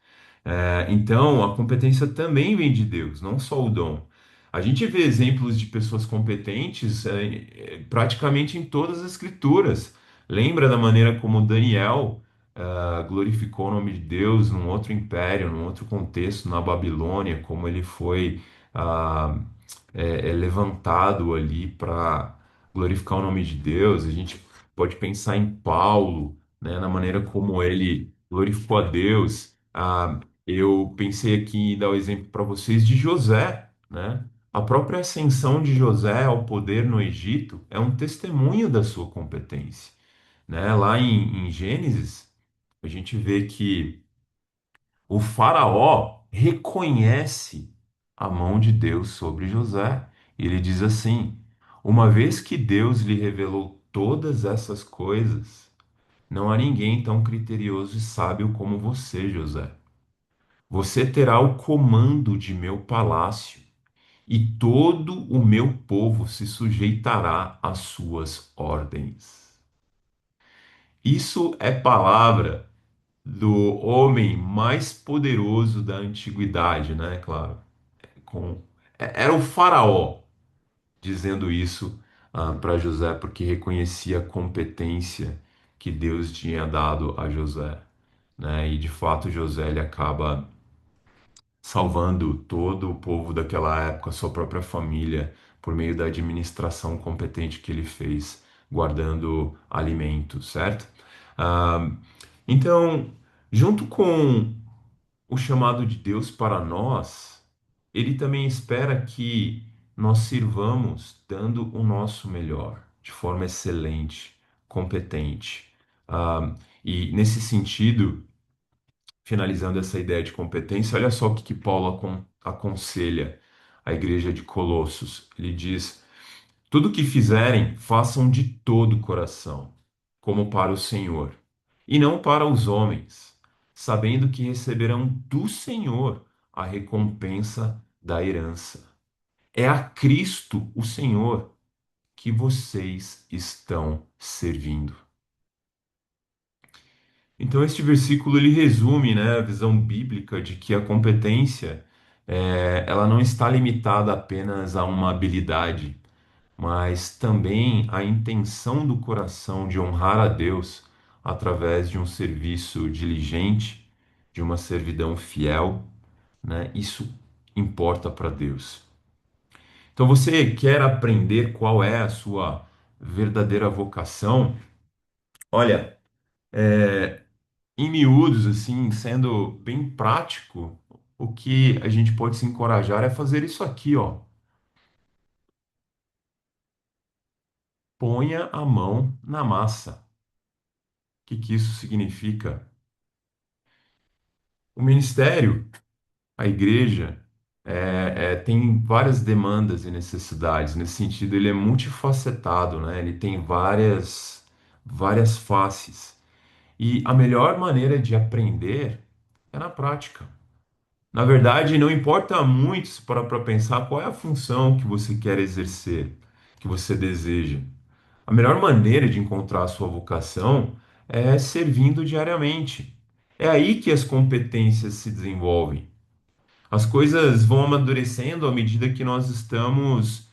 [SPEAKER 1] Então, a competência também vem de Deus, não só o dom. A gente vê exemplos de pessoas competentes, praticamente em todas as escrituras. Lembra da maneira como Daniel, glorificou o nome de Deus num outro império, num outro contexto, na Babilônia, como ele foi ah, levantado ali para glorificar o nome de Deus. A gente pode pensar em Paulo, né, na maneira como ele glorificou a Deus. Eu pensei aqui em dar o exemplo para vocês de José, né? A própria ascensão de José ao poder no Egito é um testemunho da sua competência, né? Lá em Gênesis, a gente vê que o faraó reconhece a mão de Deus sobre José. E ele diz assim: uma vez que Deus lhe revelou todas essas coisas, não há ninguém tão criterioso e sábio como você, José. Você terá o comando de meu palácio, e todo o meu povo se sujeitará às suas ordens. Isso é palavra do homem mais poderoso da antiguidade, né? Claro, com era o faraó dizendo isso para José, porque reconhecia a competência que Deus tinha dado a José, né? E de fato José ele acaba salvando todo o povo daquela época, sua própria família, por meio da administração competente que ele fez, guardando alimentos, certo? Ah, então, junto com o chamado de Deus para nós, ele também espera que nós sirvamos dando o nosso melhor, de forma excelente, competente. E nesse sentido, finalizando essa ideia de competência, olha só o que Paulo aconselha a igreja de Colossos. Ele diz: tudo o que fizerem, façam de todo o coração, como para o Senhor, e não para os homens, sabendo que receberão do Senhor a recompensa da herança. É a Cristo, o Senhor, que vocês estão servindo. Então, este versículo ele resume, né, a visão bíblica de que a competência ela não está limitada apenas a uma habilidade, mas também a intenção do coração de honrar a Deus através de um serviço diligente, de uma servidão fiel, né? Isso importa para Deus. Então, você quer aprender qual é a sua verdadeira vocação? Olha, em miúdos, assim, sendo bem prático, o que a gente pode se encorajar é fazer isso aqui, ó. Ponha a mão na massa. O que que isso significa? O ministério, a igreja, tem várias demandas e necessidades. Nesse sentido, ele é multifacetado, né? Ele tem várias faces. E a melhor maneira de aprender é na prática. Na verdade, não importa muito se parar para pensar qual é a função que você quer exercer, que você deseja. A melhor maneira de encontrar a sua vocação é servindo diariamente. É aí que as competências se desenvolvem. As coisas vão amadurecendo à medida que nós estamos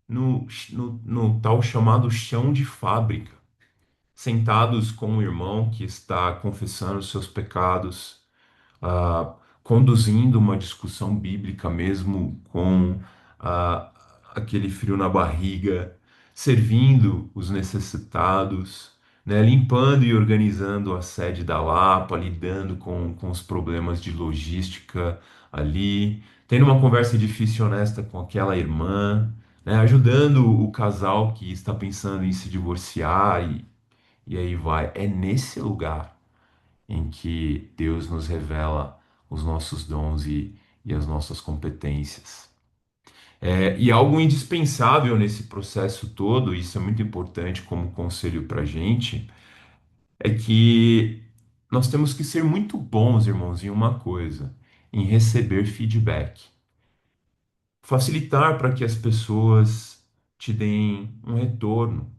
[SPEAKER 1] no tal chamado chão de fábrica, sentados com um irmão que está confessando os seus pecados, ah, conduzindo uma discussão bíblica mesmo com ah, aquele frio na barriga, servindo os necessitados, né, limpando e organizando a sede da Lapa, lidando com os problemas de logística ali, tendo uma conversa difícil e honesta com aquela irmã, né, ajudando o casal que está pensando em se divorciar e aí vai. É nesse lugar em que Deus nos revela os nossos dons e as nossas competências. E algo indispensável nesse processo todo, isso é muito importante como conselho para a gente, é que nós temos que ser muito bons, irmãos, em uma coisa. em receber feedback. Facilitar para que as pessoas te deem um retorno,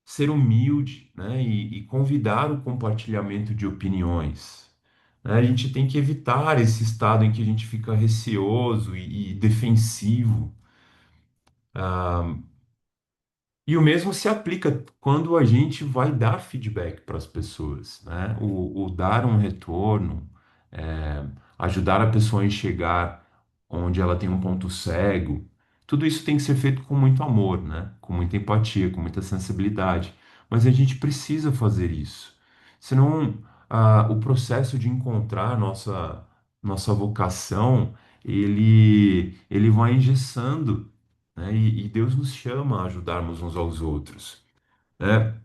[SPEAKER 1] ser humilde, né? E convidar o compartilhamento de opiniões. Né? A gente tem que evitar esse estado em que a gente fica receoso e defensivo. E o mesmo se aplica quando a gente vai dar feedback para as pessoas, né? O dar um retorno, é, ajudar a pessoa a enxergar onde ela tem um ponto cego, tudo isso tem que ser feito com muito amor, né? Com muita empatia, com muita sensibilidade. Mas a gente precisa fazer isso. Senão, o processo de encontrar nossa vocação, ele vai engessando, né? E Deus nos chama a ajudarmos uns aos outros, né?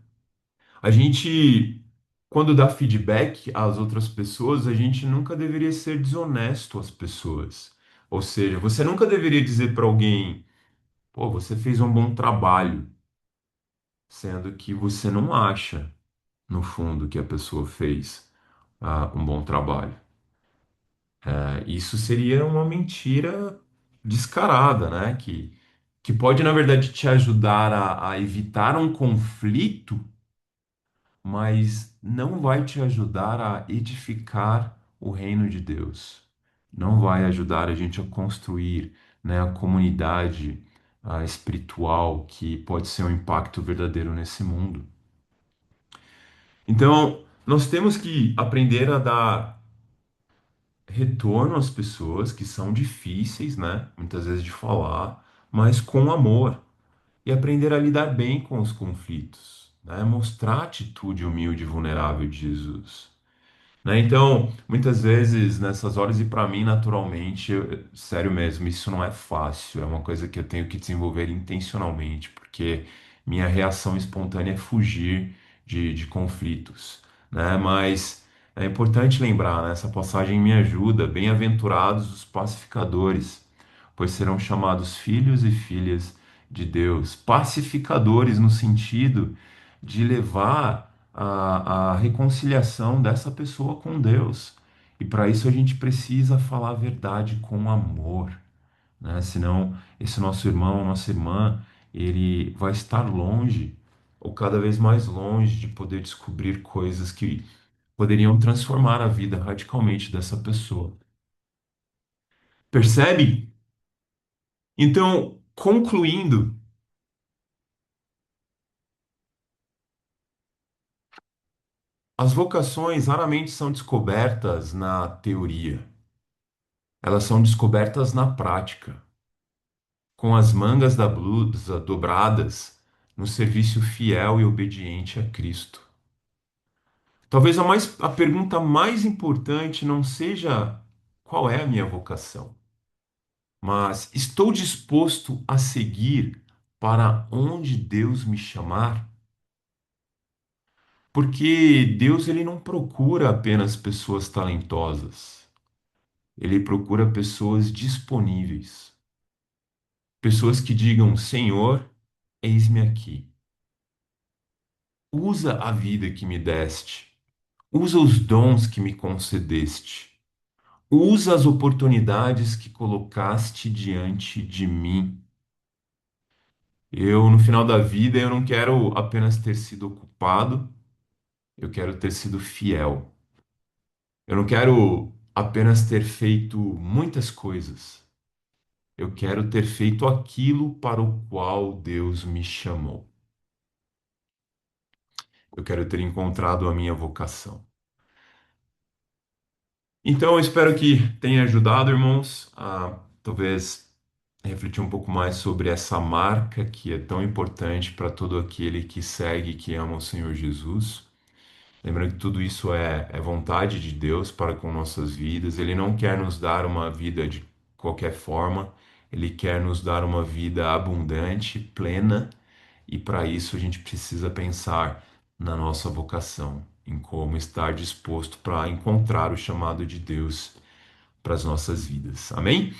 [SPEAKER 1] A gente, quando dá feedback às outras pessoas, a gente nunca deveria ser desonesto às pessoas. Ou seja, você nunca deveria dizer para alguém, pô, você fez um bom trabalho, sendo que você não acha, no fundo, que a pessoa fez, um bom trabalho. Isso seria uma mentira descarada, né? Que pode, na verdade, te ajudar a evitar um conflito, mas não vai te ajudar a edificar o reino de Deus. Não vai ajudar a gente a construir, né, a comunidade, espiritual que pode ser um impacto verdadeiro nesse mundo. Então, nós temos que aprender a dar retorno às pessoas que são difíceis, né? Muitas vezes de falar, mas com amor. E aprender a lidar bem com os conflitos, né? Mostrar a atitude humilde e vulnerável de Jesus. Né? Então, muitas vezes nessas horas, e para mim, naturalmente, sério mesmo, isso não é fácil, é uma coisa que eu tenho que desenvolver intencionalmente, porque minha reação espontânea é fugir de conflitos, né? Mas é importante lembrar, né? Essa passagem me ajuda, bem-aventurados os pacificadores, pois serão chamados filhos e filhas de Deus, pacificadores no sentido de levar a reconciliação dessa pessoa com Deus. E para isso a gente precisa falar a verdade com amor, né? Senão esse nosso irmão, nossa irmã, ele vai estar longe, ou cada vez mais longe de poder descobrir coisas que poderiam transformar a vida radicalmente dessa pessoa. Percebe? Então, concluindo, as vocações raramente são descobertas na teoria, elas são descobertas na prática, com as mangas da blusa dobradas no serviço fiel e obediente a Cristo. Talvez a pergunta mais importante não seja qual é a minha vocação, mas estou disposto a seguir para onde Deus me chamar? Porque Deus ele não procura apenas pessoas talentosas, ele procura pessoas disponíveis, pessoas que digam: Senhor, eis-me aqui. Usa a vida que me deste. Usa os dons que me concedeste. Usa as oportunidades que colocaste diante de mim. No final da vida, eu não quero apenas ter sido ocupado, eu quero ter sido fiel. Eu não quero apenas ter feito muitas coisas. Eu quero ter feito aquilo para o qual Deus me chamou. Eu quero ter encontrado a minha vocação. Então, eu espero que tenha ajudado, irmãos, a talvez refletir um pouco mais sobre essa marca que é tão importante para todo aquele que segue, que ama o Senhor Jesus. Lembrando que tudo isso é vontade de Deus para com nossas vidas. Ele não quer nos dar uma vida de qualquer forma, ele quer nos dar uma vida abundante, plena, e para isso a gente precisa pensar na nossa vocação, em como estar disposto para encontrar o chamado de Deus para as nossas vidas. Amém?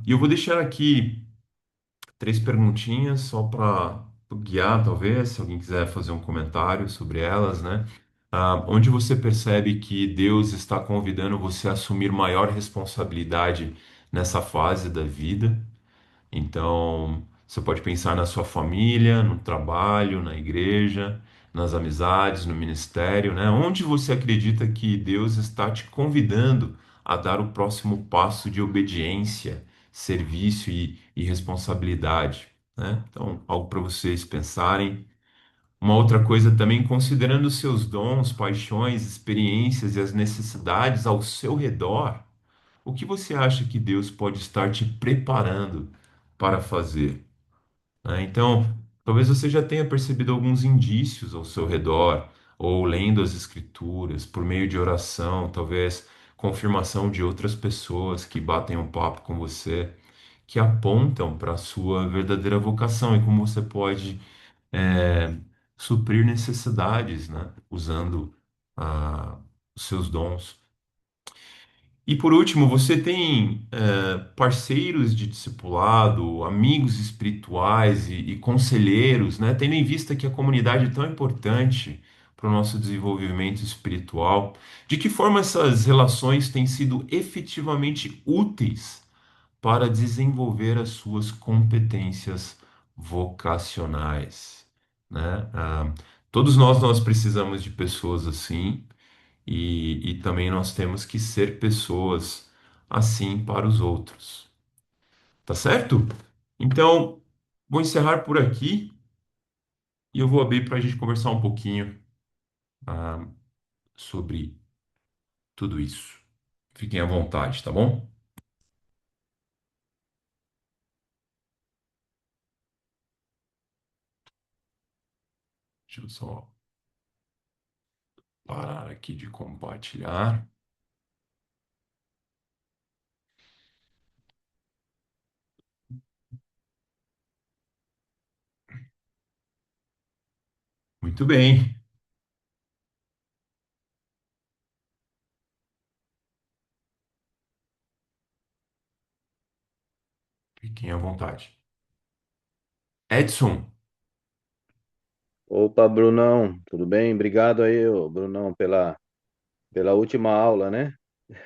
[SPEAKER 1] E eu vou deixar aqui três perguntinhas só para guiar, talvez, se alguém quiser fazer um comentário sobre elas, né? onde você percebe que Deus está convidando você a assumir maior responsabilidade nessa fase da vida. Então, você pode pensar na sua família, no trabalho, na igreja, nas amizades, no ministério, né? Onde você acredita que Deus está te convidando a dar o próximo passo de obediência, serviço e responsabilidade, né? Então, algo para vocês pensarem. Uma outra coisa também, considerando os seus dons, paixões, experiências e as necessidades ao seu redor, o que você acha que Deus pode estar te preparando para fazer, né? Então, talvez você já tenha percebido alguns indícios ao seu redor, ou lendo as Escrituras, por meio de oração, talvez confirmação de outras pessoas que batem um papo com você, que apontam para a sua verdadeira vocação e como você pode é, suprir necessidades, né? Usando os seus dons. E por último, você tem parceiros de discipulado, amigos espirituais e conselheiros, né? Tendo em vista que a comunidade é tão importante para o nosso desenvolvimento espiritual, de que forma essas relações têm sido efetivamente úteis para desenvolver as suas competências vocacionais, né? Todos nós precisamos de pessoas assim. E também nós temos que ser pessoas assim para os outros. Tá certo? Então, vou encerrar por aqui e eu vou abrir para a gente conversar um pouquinho ah, sobre tudo isso. Fiquem à vontade, tá bom? Deixa eu só parar aqui de compartilhar. Muito bem. Fiquem à vontade. Edson,
[SPEAKER 3] Opa, Brunão, tudo bem? Obrigado aí, ô, Brunão, pela última aula, né?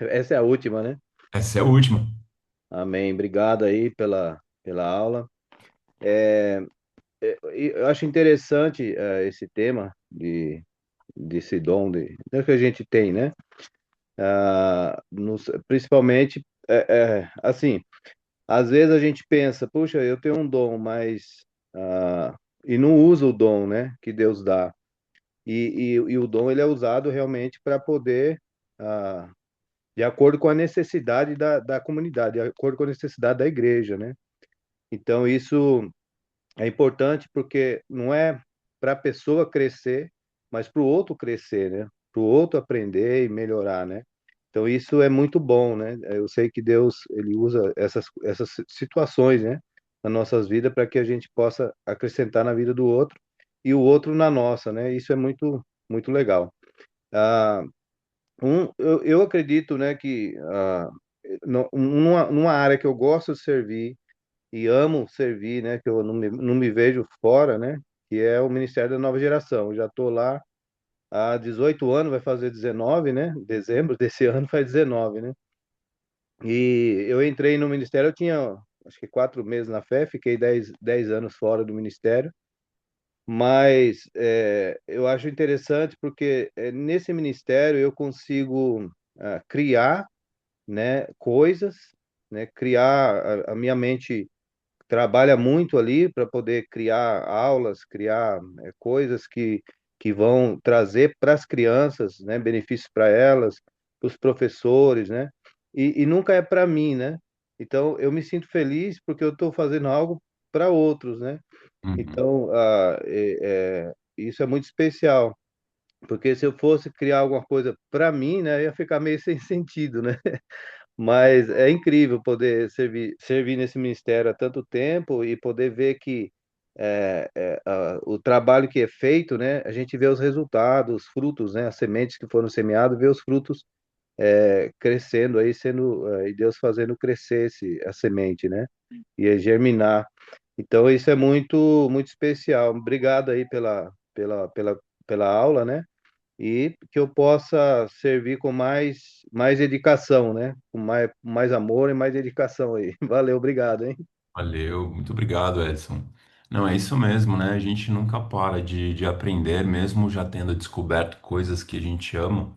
[SPEAKER 3] Essa é a última, né?
[SPEAKER 1] essa é a última.
[SPEAKER 3] Amém. Obrigado aí pela aula. Eu acho interessante esse tema desse dom que a gente tem, né? Principalmente, assim, às vezes a gente pensa, puxa, eu tenho um dom, mas e não usa o dom, né? Que Deus dá. E o dom ele é usado realmente para poder ah, de acordo com a necessidade da comunidade, de acordo com a necessidade da igreja, né? Então, isso é importante porque não é para a pessoa crescer, mas para o outro crescer, né? Para o outro aprender e melhorar, né? Então, isso é muito bom, né? Eu sei que Deus, ele usa essas situações, né? Nas nossas vidas para que a gente possa acrescentar na vida do outro e o outro na nossa, né? Isso é muito legal. Ah, eu acredito, né, que numa área que eu gosto de servir e amo servir, né, que eu não me vejo fora, né, que é o Ministério da Nova Geração. Eu já estou lá há 18 anos, vai fazer 19, né? Dezembro desse ano faz 19, né? E eu entrei no Ministério, eu tinha acho que 4 meses na fé, fiquei 10 anos fora do Ministério, mas eu acho interessante porque nesse ministério eu consigo criar, né, coisas, né, criar a minha mente trabalha muito ali para poder criar aulas, criar coisas que vão trazer para as crianças, né, benefícios para elas, para os professores, né, e nunca é para mim, né? Então eu me sinto feliz porque eu estou fazendo algo para outros, né?
[SPEAKER 1] Uhum,
[SPEAKER 3] Então isso é muito especial. Porque se eu fosse criar alguma coisa para mim, né, ia ficar meio sem sentido, né? Mas é incrível poder servir nesse ministério há tanto tempo e poder ver que o trabalho que é feito, né, a gente vê os resultados, os frutos, né, as sementes que foram semeadas, vê os frutos crescendo aí, e Deus fazendo crescer a semente, né, e germinar. Então isso é muito especial. Obrigado aí pela aula, né? e que eu possa servir com mais dedicação, né? Com mais amor e mais dedicação aí. Valeu, obrigado, hein?
[SPEAKER 1] Valeu, muito obrigado, Edson. Não, é isso mesmo, né? A gente nunca para de aprender, mesmo já tendo descoberto coisas que a gente ama.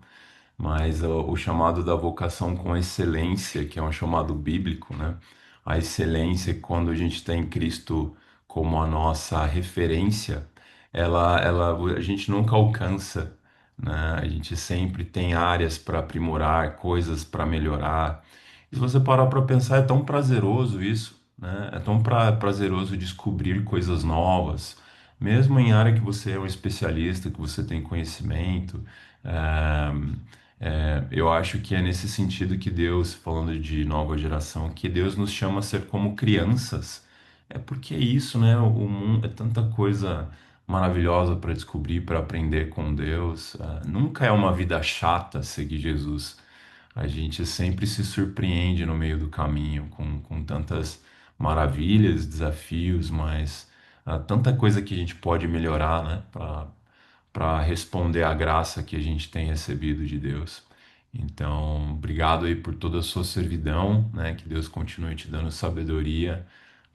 [SPEAKER 1] Mas o chamado da vocação com excelência, que é um chamado bíblico, né? A excelência, quando a gente tem Cristo como a nossa referência, a gente nunca alcança, né? A gente sempre tem áreas para aprimorar, coisas para melhorar. E se você parar para pensar, é tão prazeroso isso, né? É tão prazeroso descobrir coisas novas, mesmo em área que você é um especialista, que você tem conhecimento. Eu acho que é nesse sentido que Deus, falando de nova geração, que Deus nos chama a ser como crianças. É porque é isso, né? O mundo é tanta coisa maravilhosa para descobrir, para aprender com Deus. Nunca é uma vida chata seguir Jesus. A gente sempre se surpreende no meio do caminho com tantas maravilhas, desafios, mas tanta coisa que a gente pode melhorar, né? Para responder à graça que a gente tem recebido de Deus. Então, obrigado aí por toda a sua servidão, né? Que Deus continue te dando sabedoria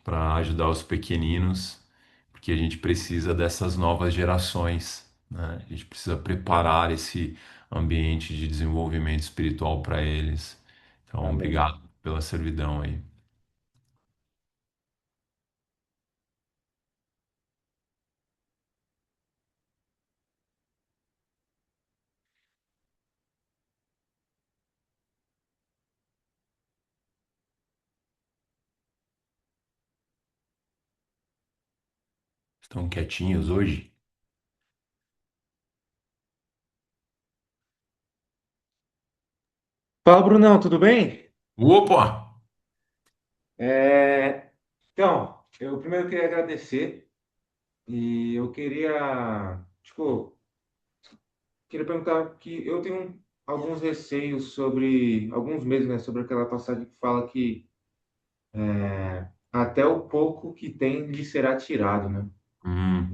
[SPEAKER 1] para ajudar os pequeninos, porque a gente precisa dessas novas gerações, né? A gente precisa preparar esse ambiente de desenvolvimento espiritual para eles. Então,
[SPEAKER 3] Amém.
[SPEAKER 1] obrigado pela servidão aí. Estão quietinhos hoje?
[SPEAKER 4] Fala, Brunão, tudo bem?
[SPEAKER 1] Opa!
[SPEAKER 4] É, Então, eu primeiro queria agradecer e eu queria perguntar que eu tenho alguns receios sobre, alguns medos, né, sobre aquela passagem que fala que até o pouco que tem lhe será tirado, né?
[SPEAKER 1] Hum,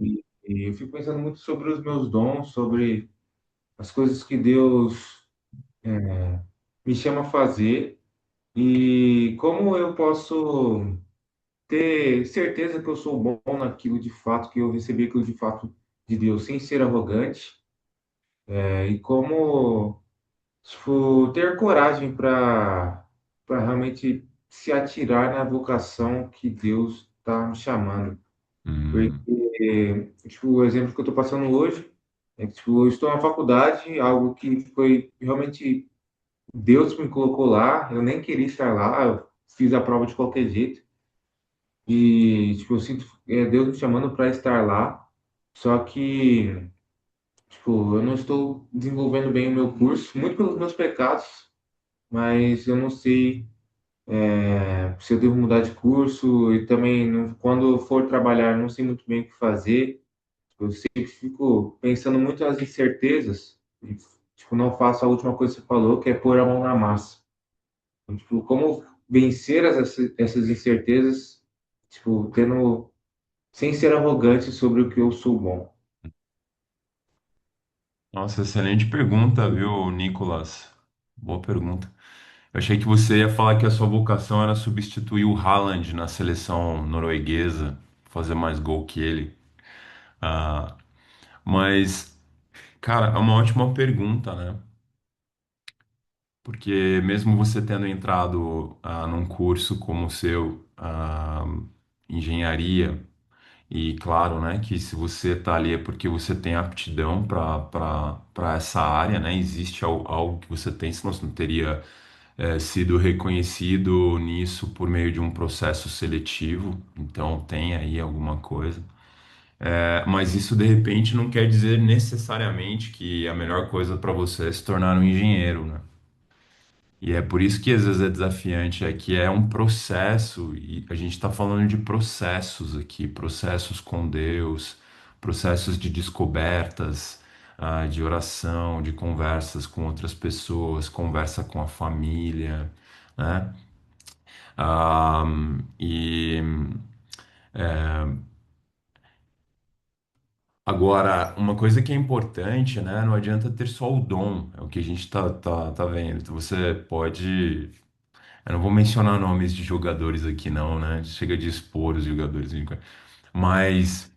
[SPEAKER 4] E eu fico pensando muito sobre os meus dons, sobre as coisas que Deus me chama a fazer e como eu posso ter certeza que eu sou bom naquilo de fato, que eu recebi aquilo de fato de Deus, sem ser arrogante, e como tipo, ter coragem para realmente se atirar na vocação que Deus está me chamando.
[SPEAKER 1] hum,
[SPEAKER 4] Porque, tipo, o exemplo que eu estou passando hoje é que tipo, eu estou na faculdade, algo que foi realmente Deus me colocou lá, eu nem queria estar lá, eu fiz a prova de qualquer jeito. E, tipo, eu sinto Deus me chamando para estar lá, só que, tipo, eu não estou desenvolvendo bem o meu curso, muito pelos meus pecados, mas eu não sei se eu devo mudar de curso e também, quando eu for trabalhar, eu não sei muito bem o que fazer. Eu sempre fico pensando muito nas incertezas e, tipo, não faço a última coisa que você falou, que é pôr a mão na massa. Então, tipo, como vencer essas incertezas, tipo, tendo sem ser arrogante sobre o que eu sou bom.
[SPEAKER 1] nossa, excelente pergunta, viu, Nicolas? Boa pergunta. Eu achei que você ia falar que a sua vocação era substituir o Haaland na seleção norueguesa, fazer mais gol que ele. Ah, mas, cara, é uma ótima pergunta, né? Porque mesmo você tendo entrado num curso como o seu, engenharia, e claro, né, que se você está ali é porque você tem aptidão para essa área, né? Existe algo que você tem, senão você não teria sido reconhecido nisso por meio de um processo seletivo, então tem aí alguma coisa. Mas isso de repente não quer dizer necessariamente que a melhor coisa para você é se tornar um engenheiro, né? E é por isso que às vezes é desafiante, é que é um processo, e a gente está falando de processos aqui, processos com Deus, processos de descobertas, de oração, de conversas com outras pessoas, conversa com a família, né? Ah, e Agora, uma coisa que é importante, né? Não adianta ter só o dom, é o que a gente tá vendo. Então, você pode. Eu não vou mencionar nomes de jogadores aqui, não, né? Chega de expor os jogadores. Mas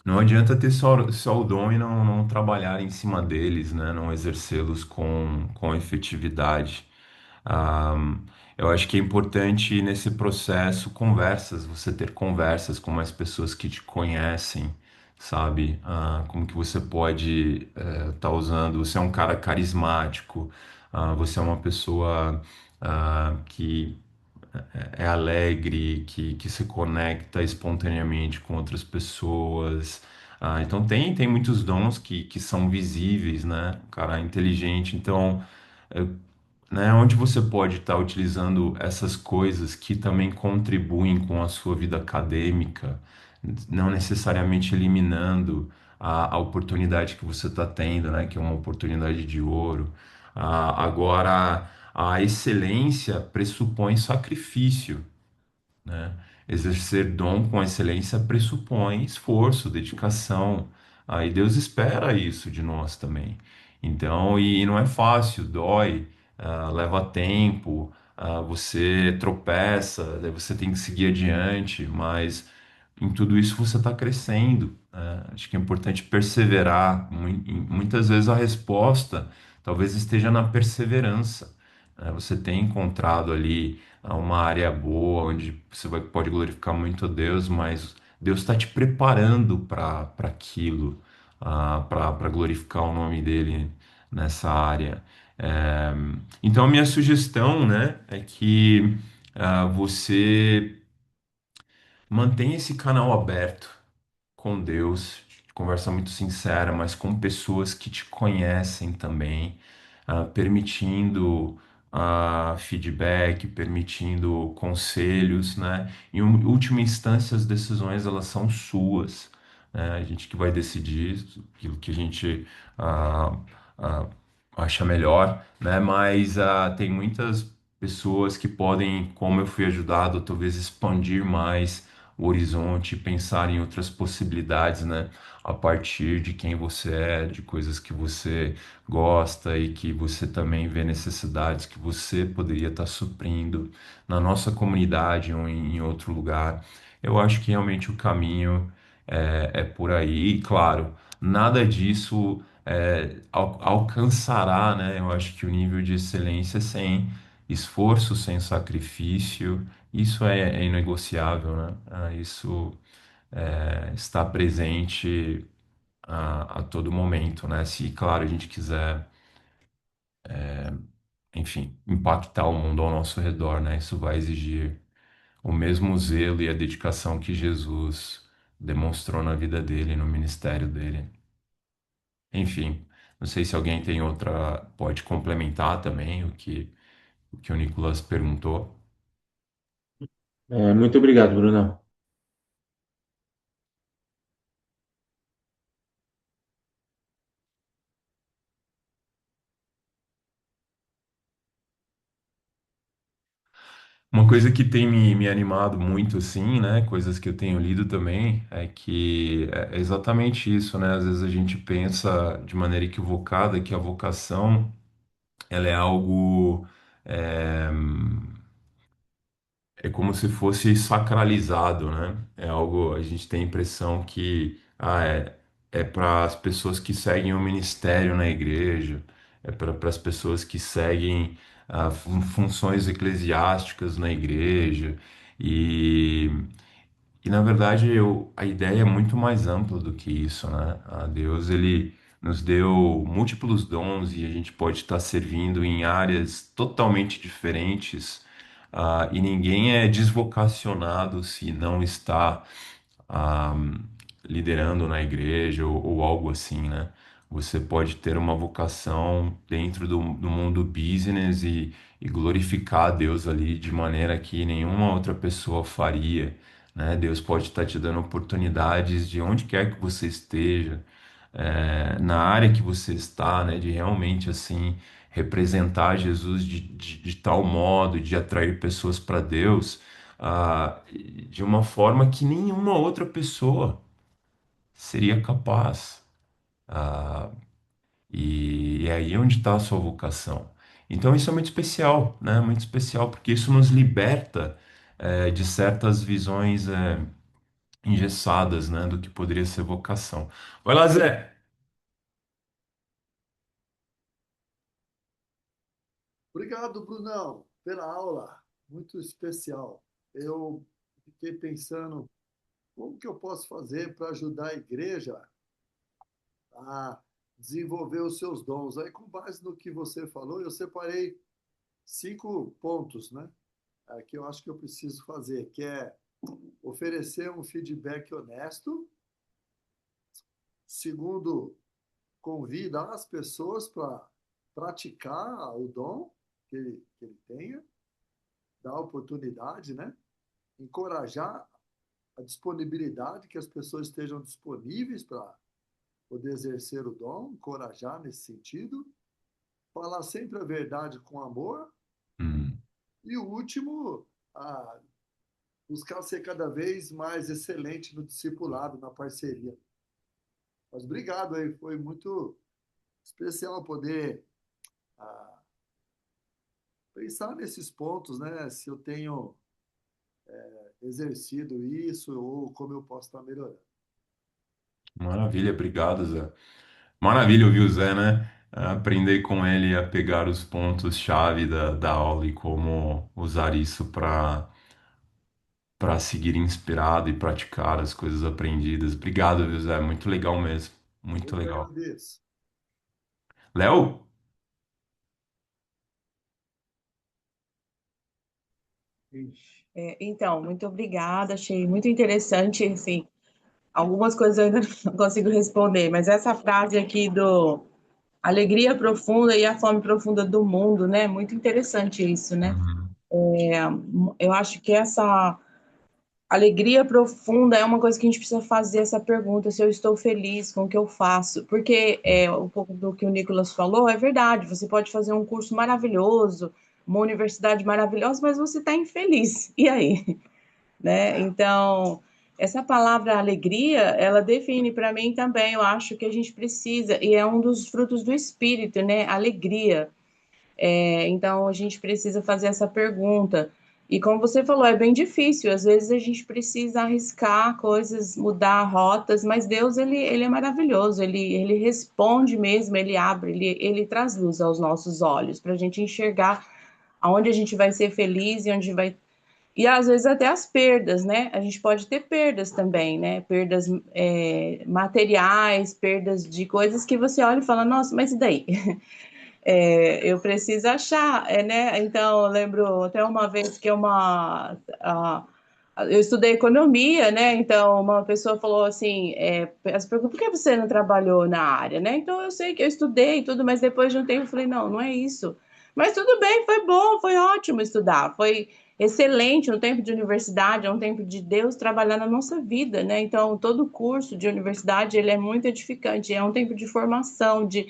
[SPEAKER 1] não adianta ter só o dom e não trabalhar em cima deles, né? Não exercê-los com efetividade. Ah, eu acho que é importante nesse processo conversas, você ter conversas com mais pessoas que te conhecem, sabe? Como que você pode estar usando? Você é um cara carismático, você é uma pessoa que é alegre, que se conecta espontaneamente com outras pessoas. Então tem muitos dons que são visíveis, né? O cara é inteligente, então é, né, onde você pode estar utilizando essas coisas que também contribuem com a sua vida acadêmica, não necessariamente eliminando a oportunidade que você está tendo, né, que é uma oportunidade de ouro. Agora, a excelência pressupõe sacrifício, né? Exercer dom com excelência pressupõe esforço, dedicação. Aí Deus espera isso de nós também. Então, e não é fácil, dói, leva tempo, você tropeça, daí você tem que seguir adiante, mas em tudo isso você está crescendo, né? Acho que é importante perseverar. Muitas vezes a resposta talvez esteja na perseverança, né? Você tem encontrado ali uma área boa onde pode glorificar muito a Deus, mas Deus está te preparando para aquilo, para glorificar o nome dele nessa área. É, então, a minha sugestão, né, é que você mantenha esse canal aberto com Deus, conversa muito sincera, mas com pessoas que te conhecem também, permitindo feedback, permitindo conselhos, né? Em última instância, as decisões elas são suas, né? A gente que vai decidir aquilo que a gente ah, ah, acha melhor, né? Mas tem muitas pessoas que podem, como eu fui ajudado, talvez expandir mais o horizonte, pensar em outras possibilidades, né? A partir de quem você é, de coisas que você gosta e que você também vê necessidades que você poderia estar suprindo na nossa comunidade ou em outro lugar. Eu acho que realmente o caminho é por aí. E, claro, nada disso alcançará, né? Eu acho que o nível de excelência sem esforço, sem sacrifício. Isso é inegociável, né? Isso está presente a todo momento, né? Se, claro, a gente quiser, enfim, impactar o mundo ao nosso redor, né? Isso vai exigir o mesmo zelo e a dedicação que Jesus demonstrou na vida dele, no ministério dele. Enfim, não sei se alguém tem outra, pode complementar também o que o Nicolas perguntou.
[SPEAKER 4] Muito obrigado, Bruno.
[SPEAKER 1] Uma coisa que tem me animado muito, assim, né? Coisas que eu tenho lido também, é que é exatamente isso, né? Às vezes a gente pensa de maneira equivocada que a vocação, ela é algo, é, é como se fosse sacralizado, né? É algo, a gente tem a impressão que é para as pessoas que seguem o ministério na igreja, é para as pessoas que seguem funções eclesiásticas na igreja, e, e na verdade a ideia é muito mais ampla do que isso, né? Deus, ele nos deu múltiplos dons e a gente pode estar servindo em áreas totalmente diferentes, e ninguém é desvocacionado se não está ah, liderando na igreja ou algo assim, né? Você pode ter uma vocação dentro do mundo business e glorificar a Deus ali de maneira que nenhuma outra pessoa faria, né? Deus pode estar te dando oportunidades de onde quer que você esteja, na área que você está, né? De realmente assim representar Jesus de tal modo, de atrair pessoas para Deus, de uma forma que nenhuma outra pessoa seria capaz. Ah, e é aí onde está a sua vocação. Então isso é muito especial, né? Muito especial porque isso nos liberta de certas visões engessadas, né? Do que poderia ser vocação. Vai lá, Zé.
[SPEAKER 5] Obrigado, Brunão, pela aula, muito especial. Eu fiquei pensando como que eu posso fazer para ajudar a igreja a desenvolver os seus dons. Aí, com base no que você falou, eu separei 5 pontos, né? Que eu acho que eu preciso fazer, que é oferecer um feedback honesto. Segundo, convidar as pessoas para praticar o dom que ele tenha, dar oportunidade, né? Encorajar a disponibilidade, que as pessoas estejam disponíveis para poder exercer o dom, encorajar nesse sentido, falar sempre a verdade com amor,
[SPEAKER 1] Hum,
[SPEAKER 5] e o último, buscar ser cada vez mais excelente no discipulado, na parceria. Mas obrigado aí, foi muito especial poder ah, pensar nesses pontos, né? Se eu tenho exercido isso ou como eu posso estar melhorando.
[SPEAKER 1] maravilha, obrigado, Zé. Maravilha ouvir o Zé, né? Aprender com ele a pegar os pontos-chave da aula e como usar isso para seguir inspirado e praticar as coisas aprendidas. Obrigado, viu, Zé? Muito legal mesmo. Muito
[SPEAKER 5] Eu que
[SPEAKER 1] legal.
[SPEAKER 5] agradeço.
[SPEAKER 1] Léo?
[SPEAKER 6] Então, muito obrigada, achei muito interessante, assim, algumas coisas eu ainda não consigo responder, mas essa frase aqui do alegria profunda e a fome profunda do mundo, né? Muito interessante isso, né?
[SPEAKER 1] Uhum.
[SPEAKER 6] Eu acho que essa alegria profunda é uma coisa que a gente precisa fazer essa pergunta, se eu estou feliz com o que eu faço, porque um pouco do que o Nicolas falou é verdade, você pode fazer um curso maravilhoso, uma universidade maravilhosa, mas você está infeliz, e aí? Né? Então, essa palavra alegria, ela define para mim também, eu acho que a gente precisa, e é um dos frutos do espírito, né? Alegria. Então, a gente precisa fazer essa pergunta. E como você falou, é bem difícil, às vezes a gente precisa arriscar coisas, mudar rotas, mas Deus, ele é maravilhoso, ele responde mesmo, ele abre, ele traz luz aos nossos olhos, para a gente enxergar aonde a gente vai ser feliz e onde vai e às vezes até as perdas, né? A gente pode ter perdas também, né? Perdas materiais, perdas de coisas que você olha e fala, nossa, mas e daí? Eu preciso achar, né? Então, eu lembro até uma vez que eu estudei economia, né? Então, uma pessoa falou assim, as perguntas, por que você não trabalhou na área, né? Então, eu sei que eu estudei e tudo, mas depois de um tempo eu falei, não, não é isso. Mas tudo bem, foi bom, foi ótimo estudar, foi excelente no tempo de universidade, é um tempo de Deus trabalhar na nossa vida, né? Então, todo curso de universidade, ele é muito edificante, é um tempo de formação, de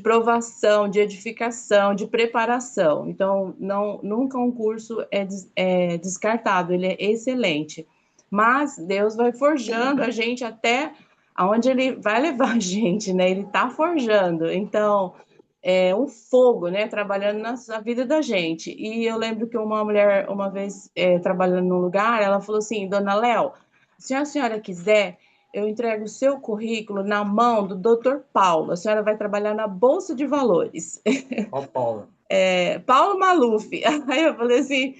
[SPEAKER 6] provação, de edificação, de preparação. Então, não, nunca um curso é descartado, ele é excelente. Mas Deus vai forjando a gente até aonde ele vai levar a gente, né? Ele está forjando. Então, é um fogo, né? Trabalhando na vida da gente. E eu lembro que uma mulher, uma vez, trabalhando num lugar, ela falou assim: Dona Léo, se a senhora quiser, eu entrego o seu currículo na mão do Dr. Paulo. A senhora vai trabalhar na Bolsa de Valores.
[SPEAKER 4] Ó, Paulo.
[SPEAKER 6] Paulo Maluf. Aí eu falei assim: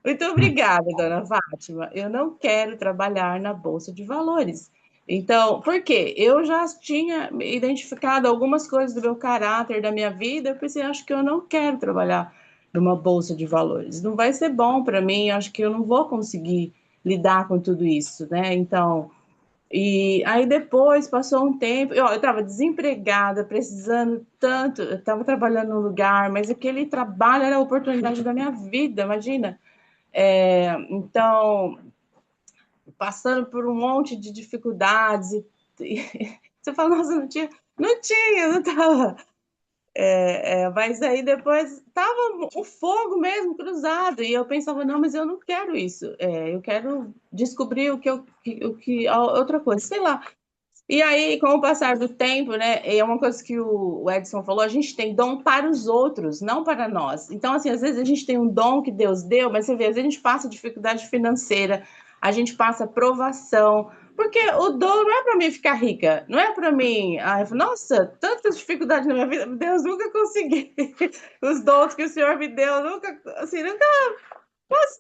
[SPEAKER 6] muito obrigada, dona Fátima. Eu não quero trabalhar na Bolsa de Valores. Então, por quê? Eu já tinha identificado algumas coisas do meu caráter, da minha vida. Eu pensei, acho que eu não quero trabalhar numa Bolsa de Valores. Não vai ser bom para mim. Acho que eu não vou conseguir lidar com tudo isso, né? Então. E aí depois passou um tempo, eu estava desempregada, precisando tanto, eu estava trabalhando num lugar, mas aquele trabalho era a oportunidade da minha vida, imagina. Então, passando por um monte de dificuldades, você fala, nossa, não estava. Mas aí depois estava o fogo mesmo cruzado, e eu pensava, não, mas eu não quero isso, eu quero descobrir outra coisa, sei lá. E aí, com o passar do tempo, né, é uma coisa que o Edson falou, a gente tem dom para os outros, não para nós. Então, assim, às vezes a gente tem um dom que Deus deu, mas você vê, às vezes a gente passa dificuldade financeira, a gente passa provação, porque o dom não é para mim ficar rica, não é para mim, nossa, tantas dificuldades na minha vida, Deus, nunca consegui. Os dons que o Senhor me deu, nunca, assim, nunca.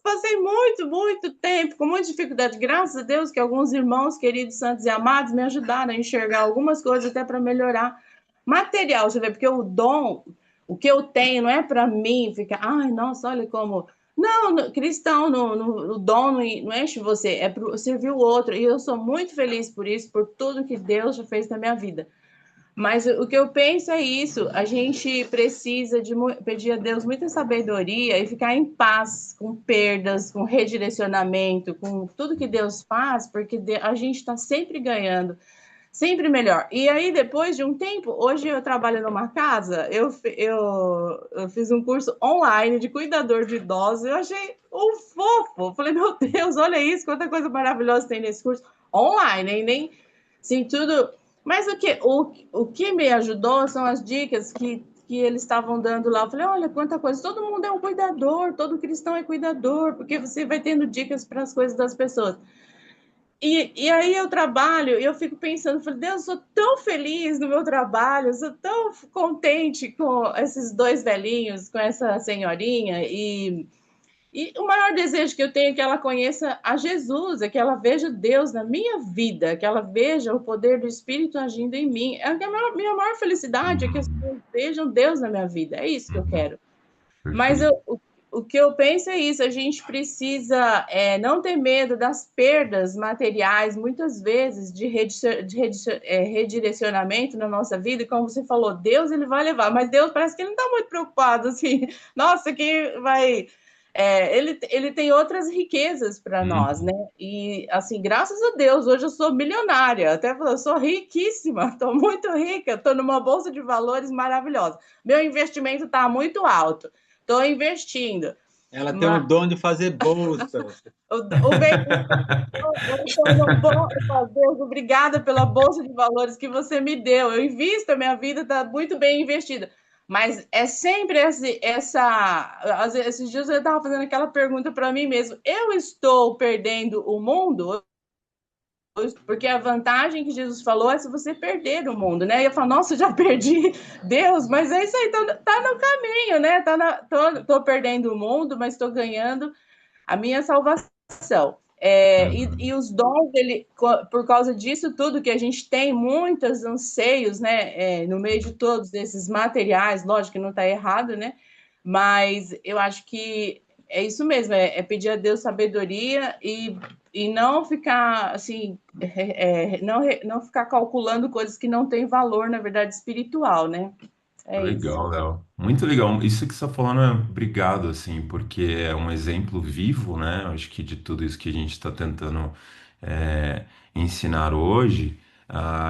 [SPEAKER 6] Passei muito, muito tempo com muita dificuldade. Graças a Deus que alguns irmãos queridos, santos e amados me ajudaram a enxergar algumas coisas até para melhorar material, você vê, porque o dom, o que eu tenho não é para mim ficar, ai, nossa, olha como. Não, cristão, no dom não enche você, é para servir o outro. E eu sou muito feliz por isso, por tudo que Deus já fez na minha vida. Mas o que eu penso é isso, a gente precisa de pedir a Deus muita sabedoria e ficar em paz com perdas, com redirecionamento, com tudo que Deus faz, porque a gente está sempre ganhando, sempre melhor. E aí, depois de um tempo, hoje eu trabalho numa casa, eu fiz um curso online de cuidador de idosos, eu achei um fofo. Eu falei, meu Deus, olha isso, quanta coisa maravilhosa tem nesse curso online, hein? Nem, assim, tudo. Mas o que me ajudou são as dicas que eles estavam dando lá. Eu falei, olha, quanta coisa, todo mundo é um cuidador, todo cristão é cuidador, porque você vai tendo dicas para as coisas das pessoas. E aí eu trabalho e eu fico pensando, falei, Deus, eu sou tão feliz no meu trabalho, eu sou tão contente com esses dois velhinhos, com essa senhorinha, e o maior desejo que eu tenho é que ela conheça a Jesus, é que ela veja Deus na minha vida, que ela veja o poder do Espírito agindo em mim. É a minha maior felicidade é que as
[SPEAKER 1] Uhum,
[SPEAKER 6] pessoas vejam Deus na minha vida, é isso que eu
[SPEAKER 1] uhum,
[SPEAKER 6] quero. Mas
[SPEAKER 1] perfeito.
[SPEAKER 6] o que eu penso é isso, a gente precisa não ter medo das perdas materiais, muitas vezes, redirecionamento na nossa vida, e como você falou, Deus ele vai levar, mas Deus parece que ele não está muito preocupado, assim, nossa, quem vai... ele tem outras riquezas para nós, né?
[SPEAKER 1] Uhum.
[SPEAKER 6] E, assim, graças a Deus, hoje eu sou milionária, até eu sou riquíssima, estou muito rica, estou numa bolsa de valores maravilhosa. Meu investimento está muito alto. Estou investindo.
[SPEAKER 7] Ela tem o
[SPEAKER 6] Mas
[SPEAKER 7] dom de fazer bolsa.
[SPEAKER 6] o bem, Deus, obrigada pela bolsa de valores que você me deu. Eu invisto, a minha vida está muito bem investida. Mas é sempre esses dias eu estava fazendo aquela pergunta para mim mesmo: eu estou perdendo o mundo? Porque a vantagem que Jesus falou é se você perder o mundo, né? E eu falo, nossa, já perdi Deus, mas é isso aí, tá no caminho, né? Tô perdendo o mundo, mas estou ganhando a minha salvação. E
[SPEAKER 1] Uhum.
[SPEAKER 6] os dons, por causa disso tudo que a gente tem, muitos anseios, né? No meio de todos esses materiais, lógico que não está errado, né? Mas eu acho que é isso mesmo, é pedir a Deus sabedoria e não ficar assim, não ficar calculando coisas que não têm valor, na verdade, espiritual, né? É isso.
[SPEAKER 1] Legal, Léo. Muito legal. Isso que você está falando é obrigado, assim, porque é um exemplo vivo, né? Acho que de tudo isso que a gente está tentando é, ensinar hoje,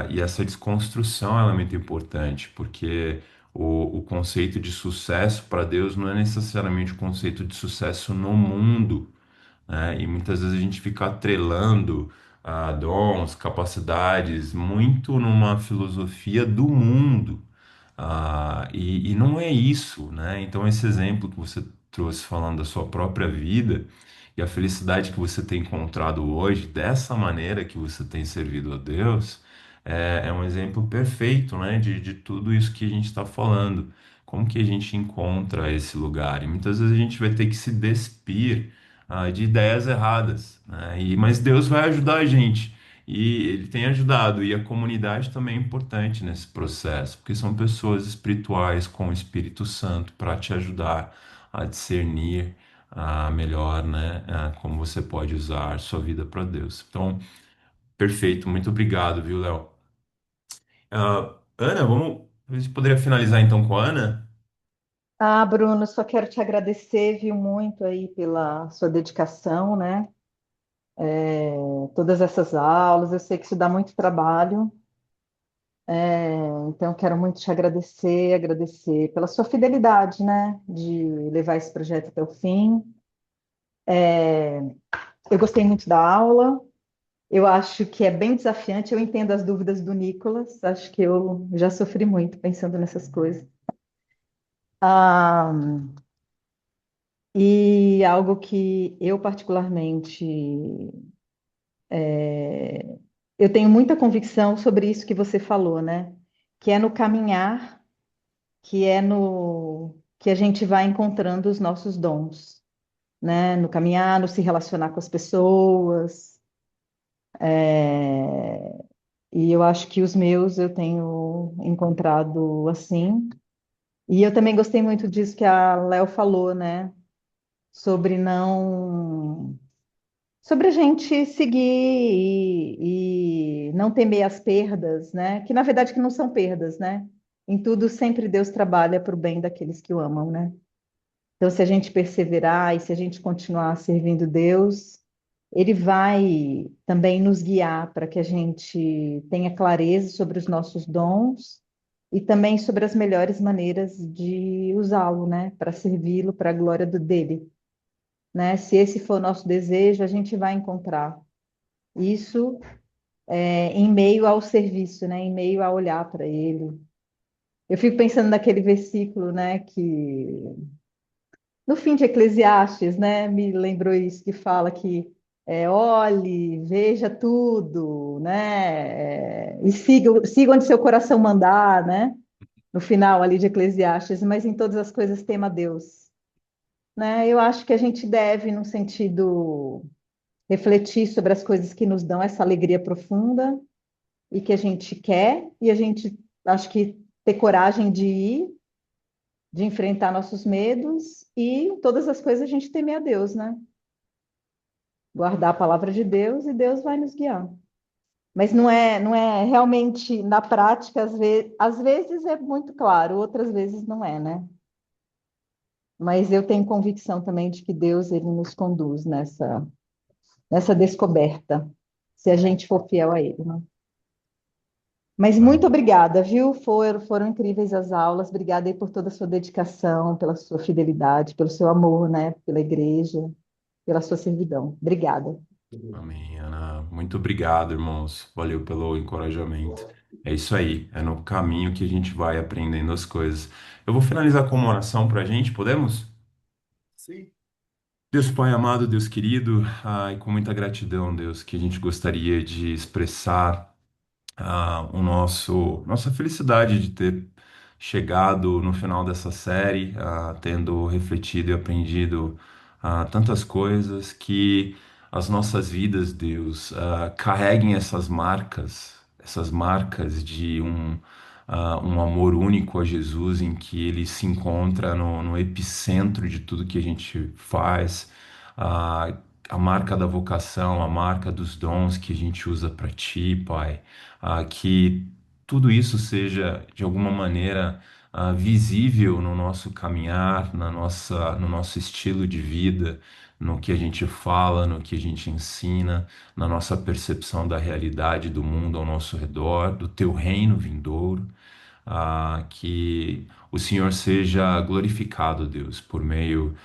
[SPEAKER 1] e essa desconstrução ela é muito importante, porque o conceito de sucesso para Deus não é necessariamente o conceito de sucesso no mundo, né? E muitas vezes a gente fica atrelando dons, capacidades, muito numa filosofia do mundo. E não é isso, né? Então, esse exemplo que você trouxe falando da sua própria vida e a felicidade que você tem encontrado hoje, dessa maneira que você tem servido a Deus, é um exemplo perfeito, né? De tudo isso que a gente está falando. Como que a gente encontra esse lugar? E muitas vezes a gente vai ter que se despir, de ideias erradas, né? Mas Deus vai ajudar a gente. E ele tem ajudado, e a comunidade também é importante nesse processo, porque são pessoas espirituais com o Espírito Santo para te ajudar a discernir melhor, né, como você pode usar sua vida para Deus. Então, perfeito, muito obrigado, viu, Léo? Ana, a gente poderia finalizar então com a Ana?
[SPEAKER 8] Ah, Bruno, só quero te agradecer, viu, muito aí pela sua dedicação, né? Todas essas aulas, eu sei que isso dá muito trabalho, então quero muito te agradecer, agradecer pela sua fidelidade, né? De levar esse projeto até o fim. Eu gostei muito da aula, Eu acho que é bem desafiante. Eu entendo as dúvidas do Nicolas. Acho que eu já sofri muito pensando nessas coisas. Ah, e algo que eu particularmente eu tenho muita convicção sobre isso que você falou, né? Que é no caminhar, que é no que a gente vai encontrando os nossos dons, né? No caminhar, no se relacionar com as pessoas. É, E eu acho que os meus eu tenho encontrado assim. E eu também gostei muito disso que a Léo falou, né? Sobre não. Sobre a gente seguir e não temer as perdas, né? Que na verdade que não são perdas, né? Em tudo sempre Deus trabalha para o bem daqueles que o amam, né? Então, se a gente perseverar e se a gente continuar servindo Deus, Ele vai também nos guiar para que a gente tenha clareza sobre os nossos dons e também sobre as melhores maneiras de usá-lo, né? Para servi-lo para a glória dele, né? Se esse for o nosso desejo, a gente vai encontrar isso em meio ao serviço, né? Em meio a olhar para Ele. Eu fico pensando naquele versículo, né? Que no fim de Eclesiastes, né? Me lembrou isso que fala que olhe, veja tudo, né? E siga onde seu coração mandar, né? No final ali de Eclesiastes, mas em todas as coisas tema Deus, né? Eu acho que a gente deve, num sentido, refletir sobre as coisas que nos dão essa alegria profunda e que a gente quer, e a gente acho que ter coragem de ir, de enfrentar nossos medos e em todas as coisas a gente temer a Deus, né? Guardar a palavra de Deus e Deus vai nos guiar. Mas não é realmente na prática, às vezes é muito claro, outras vezes não é, né? Mas eu tenho convicção também de que Deus ele nos conduz nessa descoberta, se a gente for fiel a Ele, né? Mas muito obrigada, viu? Foram incríveis as aulas. Obrigada aí por toda a sua dedicação, pela sua fidelidade, pelo seu amor, né? Pela igreja, pela sua servidão. Obrigada.
[SPEAKER 1] Amém, Ana. Muito obrigado, irmãos. Valeu pelo encorajamento. É isso aí, é no caminho que a gente vai aprendendo as coisas. Eu vou finalizar com uma oração para a gente, podemos?
[SPEAKER 5] Sim,
[SPEAKER 1] Deus Pai amado, Deus querido, ai, com muita gratidão, Deus, que a gente gostaria de expressar nossa felicidade de ter chegado no final dessa série, tendo refletido e aprendido tantas coisas, que as nossas vidas, Deus, carreguem essas marcas de um amor único a Jesus, em que ele se encontra no epicentro de tudo que a gente faz. ah, a marca da vocação, a marca dos dons que a gente usa para ti, Pai, que tudo isso seja de alguma maneira visível no nosso caminhar, no nosso estilo de vida, no que a gente fala, no que a gente ensina, na nossa percepção da realidade do mundo ao nosso redor, do teu reino vindouro. Que o Senhor seja glorificado, Deus, por meio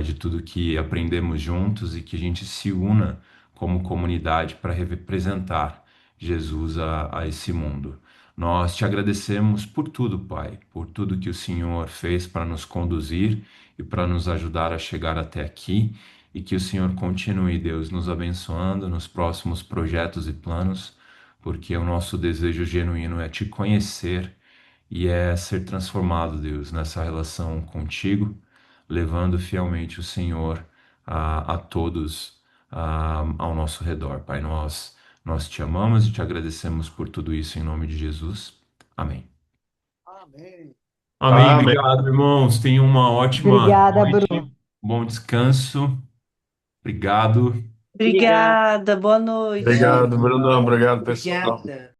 [SPEAKER 1] de tudo que aprendemos juntos e que a gente se una como comunidade para representar Jesus a esse mundo. Nós te agradecemos por tudo, Pai, por tudo que o Senhor fez para nos conduzir e para nos ajudar a chegar até aqui, e que o Senhor continue, Deus, nos abençoando nos próximos projetos e planos, porque o nosso desejo genuíno é te conhecer e é ser transformado, Deus, nessa relação contigo, levando fielmente o Senhor a todos ao nosso redor. Pai, nós te amamos e te agradecemos por tudo isso em nome de Jesus. Amém.
[SPEAKER 5] amém.
[SPEAKER 1] Amém. Obrigado, irmãos. Tenham uma ótima
[SPEAKER 8] Obrigada, Bruno.
[SPEAKER 1] noite, bom descanso. Obrigado.
[SPEAKER 6] Obrigada, boa noite.
[SPEAKER 2] Obrigado, Brunão. Obrigado, pessoal.
[SPEAKER 7] Obrigada.